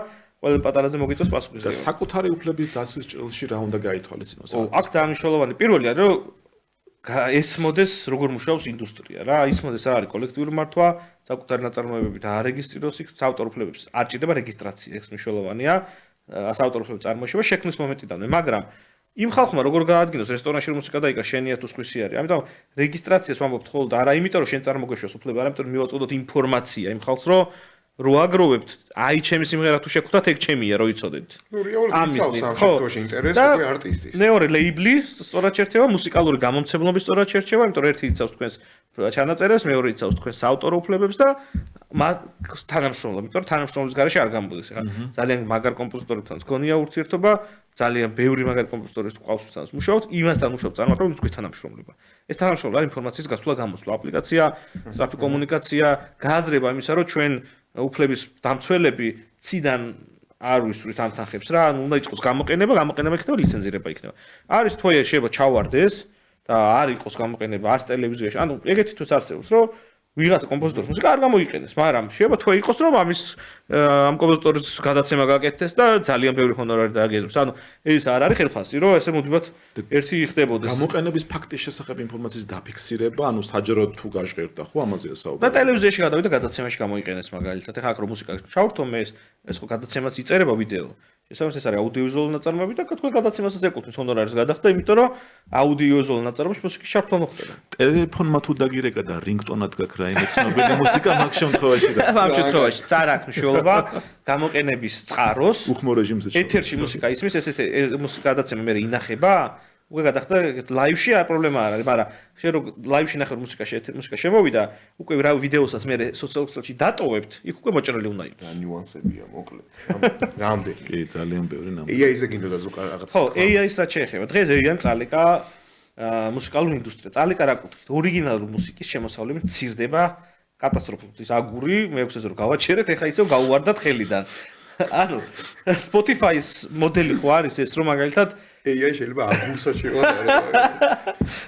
ყველა პატარაზე მოგიწევს პასუხისმგებლობა. და საკუთარი უფლების დაცვის ჭრილში რა უნდა გაითვალისწინოს? აქ ძალიან მნიშვნელოვანი პირველია, რომ ესმოდეს როგორ მუშაობს ინდუსტრია რა, ისმოდეს რა არის კოლექტიური მართვა, საკუთარი ნაწარმოებები და არეგისტრიროს იქ ავტორ უფლებებს. არ ჭირდება რეგისტრაცია, ეს მნიშვნელოვანია. ავტორ უფლებების წარმოშობა შექმნის მომენტიდანვე, მაგრამ იმ ხალხმა როგორ გაადგინოს რესტორანში რომ მუსიკა დაიკას შენია თუ სხვისი არის. ამიტომ რეგისტრაციას ვამბობთ ხოლმე და არა იმიტომ რომ შენ წარმოგეშვას უფლება, არა იმიტომ რომ მივაწოდოთ ინფორმაცია იმ ხალხს რომ რო აგროვებთ, აი ჩემი სიმღერა თუ შეგხვდათ, ეგ ჩემია, რო იცოდეთ. ნუ რეალურად იცავს ამ შემთხვევაში ინტერესი უკვე არტისტის. მეორე ლეიბლი სწორად შერჩება, მუსიკალური გამომცემლობის სწორად შერჩება, იმიტომ რომ ერთი იცავს თქვენს ჩანაწერებს, მეორე იცავს თქვენს ავტორ უფლებებს და თანამშრომლობა, იმიტომ რომ თანამშრომლობის გარეშე არ გამბოდეს. ხა ძალიან მაგარ კომპოზიტორებთან გქონია ურთიერთობა, ძალიან ბევრი მაგარი კომპოზიტორის ყავს მუშაობთ, იმასთან მუშაობთ წარმატებით, ვინც თანამშრომლობა. ეს თანამშრომლობა არის ინფორმაციის გასვლა გამოსვლა, აპლიკაცია, სწრაფი კომუნიკაცია, გააზრება იმისა, რომ ჩვენ უფლების დამცველები ციდან არ ვისურვით ამ თანხებს რა, ანუ უნდა იყოს გამოყენება იქნება ლიცენზირება იქნება. არის თუ შეიძლება ჩავარდეს და არ იყოს გამოყენება არც ტელევიზიაში, ანუ ეგეთი თუს არსებობს, რომ ვიღაცა კომპოზიტორის მუსიკა არ გამოიყენეს, მაგრამ შეიძლება თუ იყოს რომ ამ კომპოზიტორის გადაცემა გააკეთდეს და ძალიან ბევრი ჰონორარი დააგეზროს. ანუ ეს არ არის ხელფასი, რომ ესე მოდივად ერთი ხდებოდეს. გამოყენების ფაქტის შესახებ ინფორმაციის დაფიქსირება, ანუ საჯაროდ თუ გაჟღერდა, ხო, ამაზეა საუბარი. და ტელევიზიაში გადავიდა გადაცემაში გამოიყენეს მაგალითად. ეხლა აქ რომ მუსიკა ჩავერთო მე ეს ხო გადაცემაც იწერება ვიდეო. შესაბამისად ეს არის აუდიოვიზუალური ნაწარმოები და თქვენ გადაცემასაც ეკუთვნის ჰონორარის გადახდა, იმიტომ რომ აუდიოვიზუალურ ნაწარმოებში მუსიკის ჩართვა მოხდება. ტელეფონმა თუ დაგირეკა და რინგტონად გაქვს რაიმე ცნობილი მუსიკა მაგ შემთხვევაში რა. ამ შემთხვევაში წარ აქვს მნიშვნელობა გამოყენების წყაროს. უხმო რეჟიმზე. ეთერში მუსიკა ისმის, ესეთი მუსიკა გადაცემა მე ინახება. უკვე გადახდა ლაივში არ პრობლემა არ არის, მაგრამ შენ რო ლაივში ნახე მუსიკა შემოვიდა, უკვე რა ვიდეოსაც მე სოციალურ ქსელში დატოვებთ, იქ უკვე მოჭრილი უნდა იყოს. რა ნიუანსებია, მოკლედ. რამდენი? კი, ძალიან ბევრი ნამდვილად. AI-ზე გინდოდა ზოგ რაღაც. ხო, AI-ს რაც შეეხება. დღეს AI-ს წალიკა მუსიკალური ინდუსტრია. წალიკა რა კუთხით? ორიგინალური მუსიკის შემოსავლები მცირდება კატასტროფულად. ის აგური, მე ექვსეზე რო გავაჩერეთ, ეხა ისევ გაუვარდათ ხელიდან. ანუ Spotify-ის მოდელი ხო არის ეს, რომ მაგალითად AI შეიძლება აგურსაც შევატარო.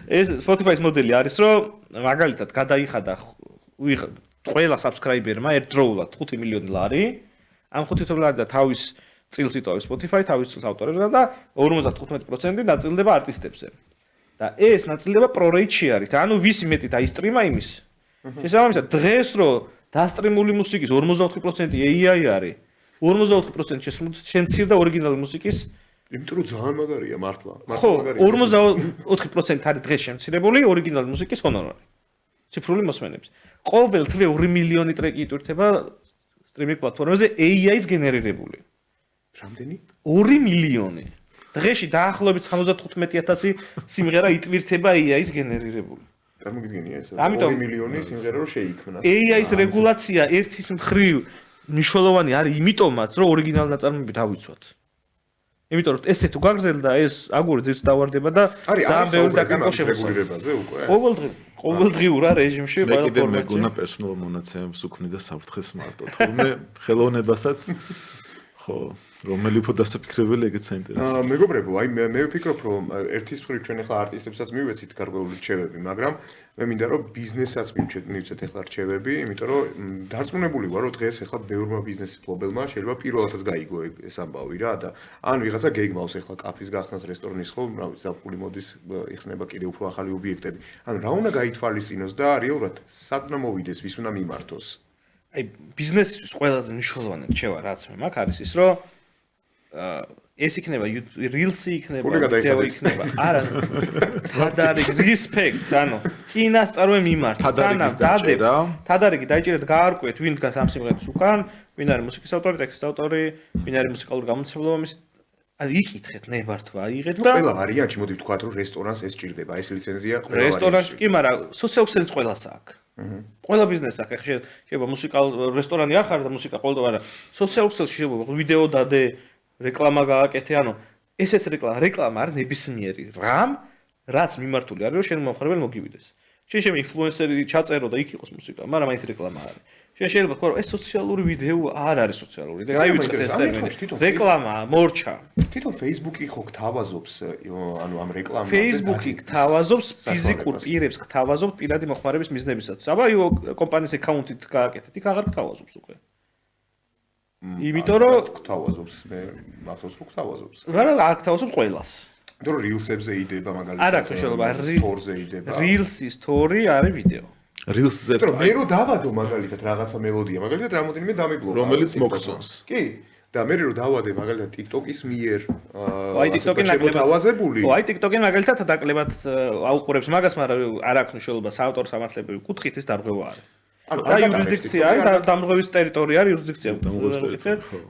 ეს Spotify-ის მოდელი არის, რომ მაგალითად გადაიხადა ყველა subscriber-მა ერთდროულად 5 მილიონი ლარი. ამ 5 მილიონი ლარი და თავის წილს იტოვებს Spotify, თავის წილს ავტორებს და 55% ნაწილდება არტისტებზე. და ეს ნაწილდება pro-rate share-ით. ანუ ვისი მეტი დაისტრიმა იმის. შესაბამისად, დღეს რო დასტრიმული მუსიკის 44% AI არის. 44% შემცირდა ორიგინალური მუსიკის, იმიტომ რომ ძალიან მაგარია მართლა. ხო, 44% არის დღეს შემცირებული ორიგინალური მუსიკის ჰონორარი. ციფრული მოსმენების. ყოველ თვე 2 მილიონი ტრეკი იტვირთება სტრიმინგ პლატფორმებზე AI-ს გენერირებული. რამდენი? 2 მილიონი. დღეში დაახლოებით 75,000 სიმღერა იტვირთება AI-ს გენერირებული. წარმოგიდგენია ეს. ამიტომ 2 მილიონი სიმღერა რო შეიქმნა. AI-ს რეგულაცია ერთის მხრივ მნიშვნელოვანი არის იმიტომაც, რომ ორიგინალური ნაწარმოები დავიცვათ. იმიტომ რომ ესე თუ გაგრძელდა ეს აგური ძირს დავარდება და ძალიან ბევრი დაკარგვა რეგულირებაზე უკვე. ყოველდღიურა რეჟიმში ყველა ფორმატში. მე კიდე მეგონა პერსონალურ მონაცემებს უქმნი და საფრთხეს მარტო. თუმე ხელოვნებასაც ხო რომელი უფრო დასაფიქრებელი ეგეც საინტერესოა. მეგობრებო, აი მე ვფიქრობ, რომ ერთის მხრივ ჩვენ ახლა არტისტებსაც მივეცით გარკვეული რჩევები, მაგრამ მე მინდა რომ ბიზნესაც მივცეთ ახლა რჩევები, იმიტომ რომ დარწმუნებული ვარ, რომ დღეს ახლა ბევრმა ბიზნესის ფლობელმა შეიძლება პირველადაც გაიგო ეს ამბავი რა და ან ვიღაცა გეგმავს ახლა კაფის გახსნას, რესტორნის ხო, რა ვიცი, ზაფხული მოდის, იხსნება კიდევ უფრო ახალი ობიექტები. ანუ რა უნდა გაითვალისწინოს და რეალურად სად უნდა მოვიდეს, ვის უნდა მიმართოს? აი ბიზნესისთვის ყველაზე მნიშვნელოვანი რჩევა რაც მე მაქვს არის ის, რომ ეს იქნება Reels-ი იქნება, ვიდეო იქნება. არა. თადარიგი respect, ანუ წინასწარმე მიმართ. თადარიგი დაიჭირეთ, გაარკვიეთ, ვინ დგას ამ სიმღერას უკან, ვინ არის მუსიკის ავტორი, ტექსტის ავტორი, ვინ არის მუსიკალური გამოცემლობა მის. ანუ იკითხეთ, ნებართვა აიღეთ და ყველა ვარიანტში მოდი ვთქვათ, რომ რესტორანს ეს ჭირდება, ეს ლიცენზია ყველა ვარიანტში. რესტორანში კი, მაგრამ სოციალურ ქსელს ყველას აქვს. ყველა ბიზნესს აქვს. შეიძლება მუსიკალ რესტორანი არ ხარ და მუსიკა ყოველდღე არა. სოციალურ ქსელში შეიძლება ვიდეო დადე, რეკლამა გააკეთე, ანუ ესეც რეკლამა არის ნებისმიერი რამ, რაც მიმართული არის, რომ შენ მომხმარებელი მოგივიდეს. შენ შეიძლება ინფლუენსერი ჩაწერო და იქ იყოს მუსიკა, მაგრამ მაინც რეკლამა არის. შენ შეიძლება თქვა, რომ ეს სოციალური ვიდეო არ არის სოციალური. და აი ვიწყეთ ეს ტერმინი. რეკლამაა, მორჩა. თვითონ Facebook-ი ხო გთავაზობს, ანუ ამ რეკლამაზე. Facebook-ი გთავაზობს ფიზიკურ პირებს, გთავაზობს პირადი მოხმარების მიზნებისათვის. აბა იო კომპანიის აკაუნტით გააკეთეთ, იქ აღარ გთავაზობს უკვე. იმიტომ რომ გთავაზობს, მე მახსოვს რომ გთავაზობს. არა, არ გთავაზობს ყველას. იმიტომ რომ Reels-ებზე იდება მაგალითად. არა, შეიძლება Store-ზე იდება. Reels-ის story არის ვიდეო. Reels-ზე იმიტომ რომ მე რო დავადო მაგალითად რაღაცა მელოდია, მაგალითად რამოდენიმე დამიბლოკა. რომელიც მოგწონს. კი. და მე რო დავადე მაგალითად TikTok-ის მიერ აი TikTok-ი შემოთავაზებული. აი TikTok-ი მაგალითად დაკლებად აუყურებს მაგას, მაგრამ არ აქვს მნიშვნელობა საავტორ სამართლებრივი კუთხით ის დარღვევა არის. ანუ იურისდიქცია და დამრღვევის ტერიტორია არის იურისდიქცია.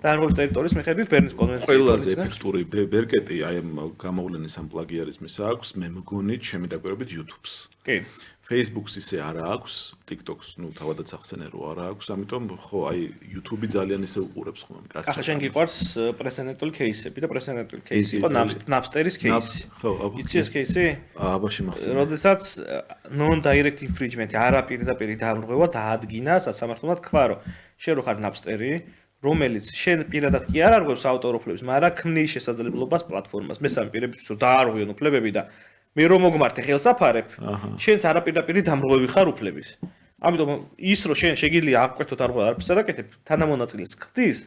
დამრღვევის ტერიტორიის მიხედვით ბერნის კონვენცია. ყველაზე ეფექტური ბერკეტი აი ამ გამოვლენის ამ პლაგიარიზმის აქვს, მე მგონი ჩემი დაკვირვებით YouTube-ს. კი. Facebook-ს ისე არა აქვს, TikTok-ს ნუ თავადაც ახსენე რომ არა აქვს, ამიტომ ხო აი YouTube-ი ძალიან ისე უყურებს ხომ კაცს. ახლა შენ გიყვარს პრეცედენტული кейსები და პრეცედენტული кейსი იყო Napster-ის кейსი. ხო, იცი ეს кейსი? აბაში მახსენე. როდესაც non-direct infringement არაპირდაპირი დამრღვევა დაადგინა სასამართლოდ თქვა რომ შენ რო ხარ Napster-ი, რომელიც შენ პირადად კი არ არღვევს ავტოროფლებს, მაგრამ ქმნის შესაძლებლობას პლატფორმას მესამე პირებისთვის რომ დაარღვიონ უფლებები და მე რომ მოგმართე ხელსაფარებ, შენც არაპირდაპირი დამრღვევი ხარ უფლების. ამიტომ ის რომ შენ შეგიძლია აღკვეთოთ არღვევა არაფერს არ აკეთებ, თანამონაწილეს ხდის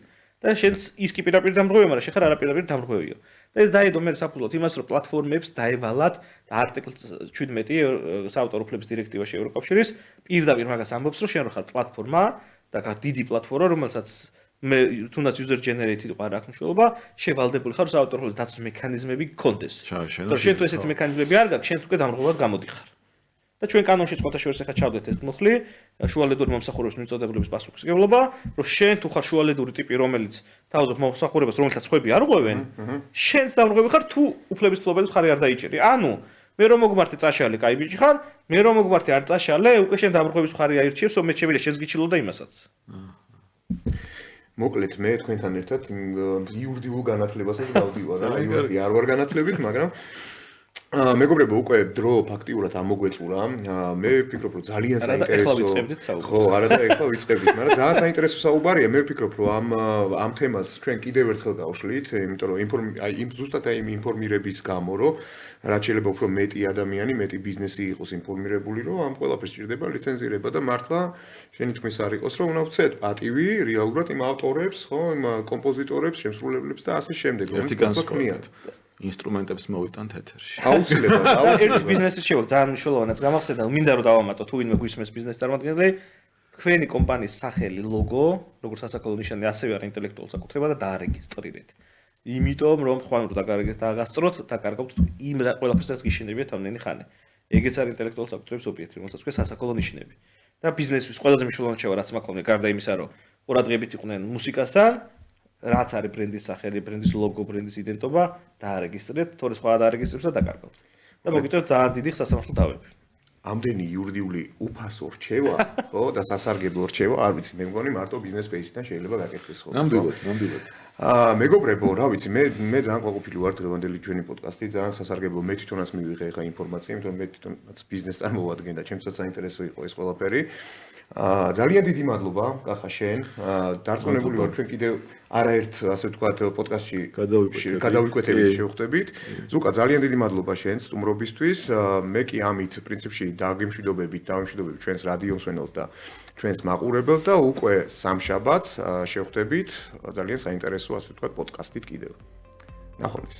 და შენც ის კი პირდაპირ დამრღვევია, მაგრამ შენ ხარ არაპირდაპირ დამრღვევიო. და ეს დაედო მე საფუძვლად იმას, რომ პლატფორმებს დაევალათ და არტიკლ 17 საავტორო უფლების დირექტივაში ევროკავშირის პირდაპირ მაგას ამბობს, რომ შენ რო ხარ პლატფორმა და დიდი პლატფორმა, რომელსაც მე თუნდაც user generated ყარ აქვს მნიშვნელობა, შევალდებული ხარ საავტორო უფლების დაცვის მექანიზმები გქონდეს. და შენ თუ ესეთი მექანიზმები არ გაქვს, შენც უკვე დამრღვევად გამოდიხარ. და ჩვენ კანონში სხვათა შორის ახლა ჩავდეთ ეს მუხლი, შუალედური მომსახურების მიწოდებლების პასუხისმგებლობა, რომ შენ თუ ხარ შუალედური ტიპი, რომელიც თავაზობს მომსახურებას, რომელსაც ხვები არ ღვევენ, შენც დამრღვევი ხარ თუ უფლების ფლობელი ხარი არ დაიჭერი. ანუ მე რომ მოგმართე წაშალე, კაი ბიჭი ხარ, მე რომ მოგმართე არ წაშალე, უკვე შენ დამრღვევის ხარი აირჩიებს, რომ მე შემიძლია შეზგიჩილო და იმასაც. მოკლედ მე თქვენთან ერთად იურიდიულ განათლებასაც დავდივარ, რა იურისტი არ ვარ განათლებით, მაგრამ მეგობრებო უკვე დრო ფაქტიურად ამოგვეწურა. მე ვფიქრობ რომ ძალიან საინტერესო ხო, არა და ეხლა ვიწყებდით, მაგრამ ძალიან საინტერესო საუბარია. მე ვფიქრობ რომ ამ თემას ჩვენ კიდევ ერთხელ გავშლით, იმიტომ რომ აი ზუსტად აი იმ ინფორმირების გამო, რომ რაც შეიძლება უფრო მეტი ადამიანი, მეტი ბიზნესი იყოს ინფორმირებული, რომ ამ ყველაფერს ჭირდება ლიცენზირება და მართლა შენი თქმის არ იყოს, რომ უნდა ვცეთ პატივი რეალურად იმ ავტორებს, ხო, იმ კომპოზიტორებს, შემსრულებლებს და ასე შემდეგ, რომლებიც ქმნიან ინსტრუმენტებს მოვიტანთ ეთერში. აუცილებლად, ერთ ბიზნესის შევა ძალიან მნიშვნელოვანად გამახსენდა, მინდა რომ დავამატო თუ ვინმე გვისმენს ბიზნეს წარმომადგენელი, თქვენი კომპანიის სახელი, ლოგო, როგორც სასაკოლო ნიშანი, ასევე არის ინტელექტუალური საკუთრება და დაარეგისტრირეთ. იმიტომ რომ ხوان რო დაგასწროთ, დაკარგავთ იმ ყველაფერსაც გიშენებიათ ამდენი ხანი. ეგეც არის ინტელექტუალური საკუთრების ობიექტი, რომელსაც ქვია სასაკოლო ნიშნები. და ბიზნესთვის ყველაზე მნიშვნელოვანი შევა რაც მაქვს, გარდა იმისა, რომ ყურადღებით იყვნენ მუსიკასთან, რაც არის ბრენდის სახელი, ბრენდის ლოგო, ბრენდის იდენტობა, დაარეგისტრირეთ, თორე სხვა დაარეგისტრირებს და დაკარგავთ. და მოგიწევთ ძალიან დიდი სასამართლო დავები. ამდენი იურიდიული უფასო რჩევა, ხო, და სასარგებლო რჩევა, არ ვიცი, მე მგონი მარტო ბიზნეს სპეისიდან შეიძლება გაკეთდეს ხო. ნამდვილად. მეგობრებო, რა ვიცი, მე ძალიან ყვაყოფილი ვარ დღევანდელი ჩვენი პოდკასტი, ძალიან სასარგებლო, მე თვითონაც მივიღე ახლა ინფორმაცია, იმიტომ რომ მე თვითონაც ბიზნეს წარმოვადგენ და ჩემთვისაც საინტერესო იყო ეს ყველაფერი. ძალიან დიდი მადლობა, კახა შენ. დარწმუნებული ვარ, ჩვენ კიდევ არაერთ, ასე ვთქვათ, პოდკასტში გადავიკვეთებით შევხვდებით. ზუკა, ძალიან დიდი მადლობა შენ სტუმრობისთვის. მე კი ამით პრინციპში დავიმშვიდობებით ჩვენს რადიო მსმენელს და ჩვენს მაყურებელს და უკვე სამშაბათს შევხვდებით ძალიან საინტერესო, ასე ვთქვათ, პოდკასტით კიდევ. ნახვამდის.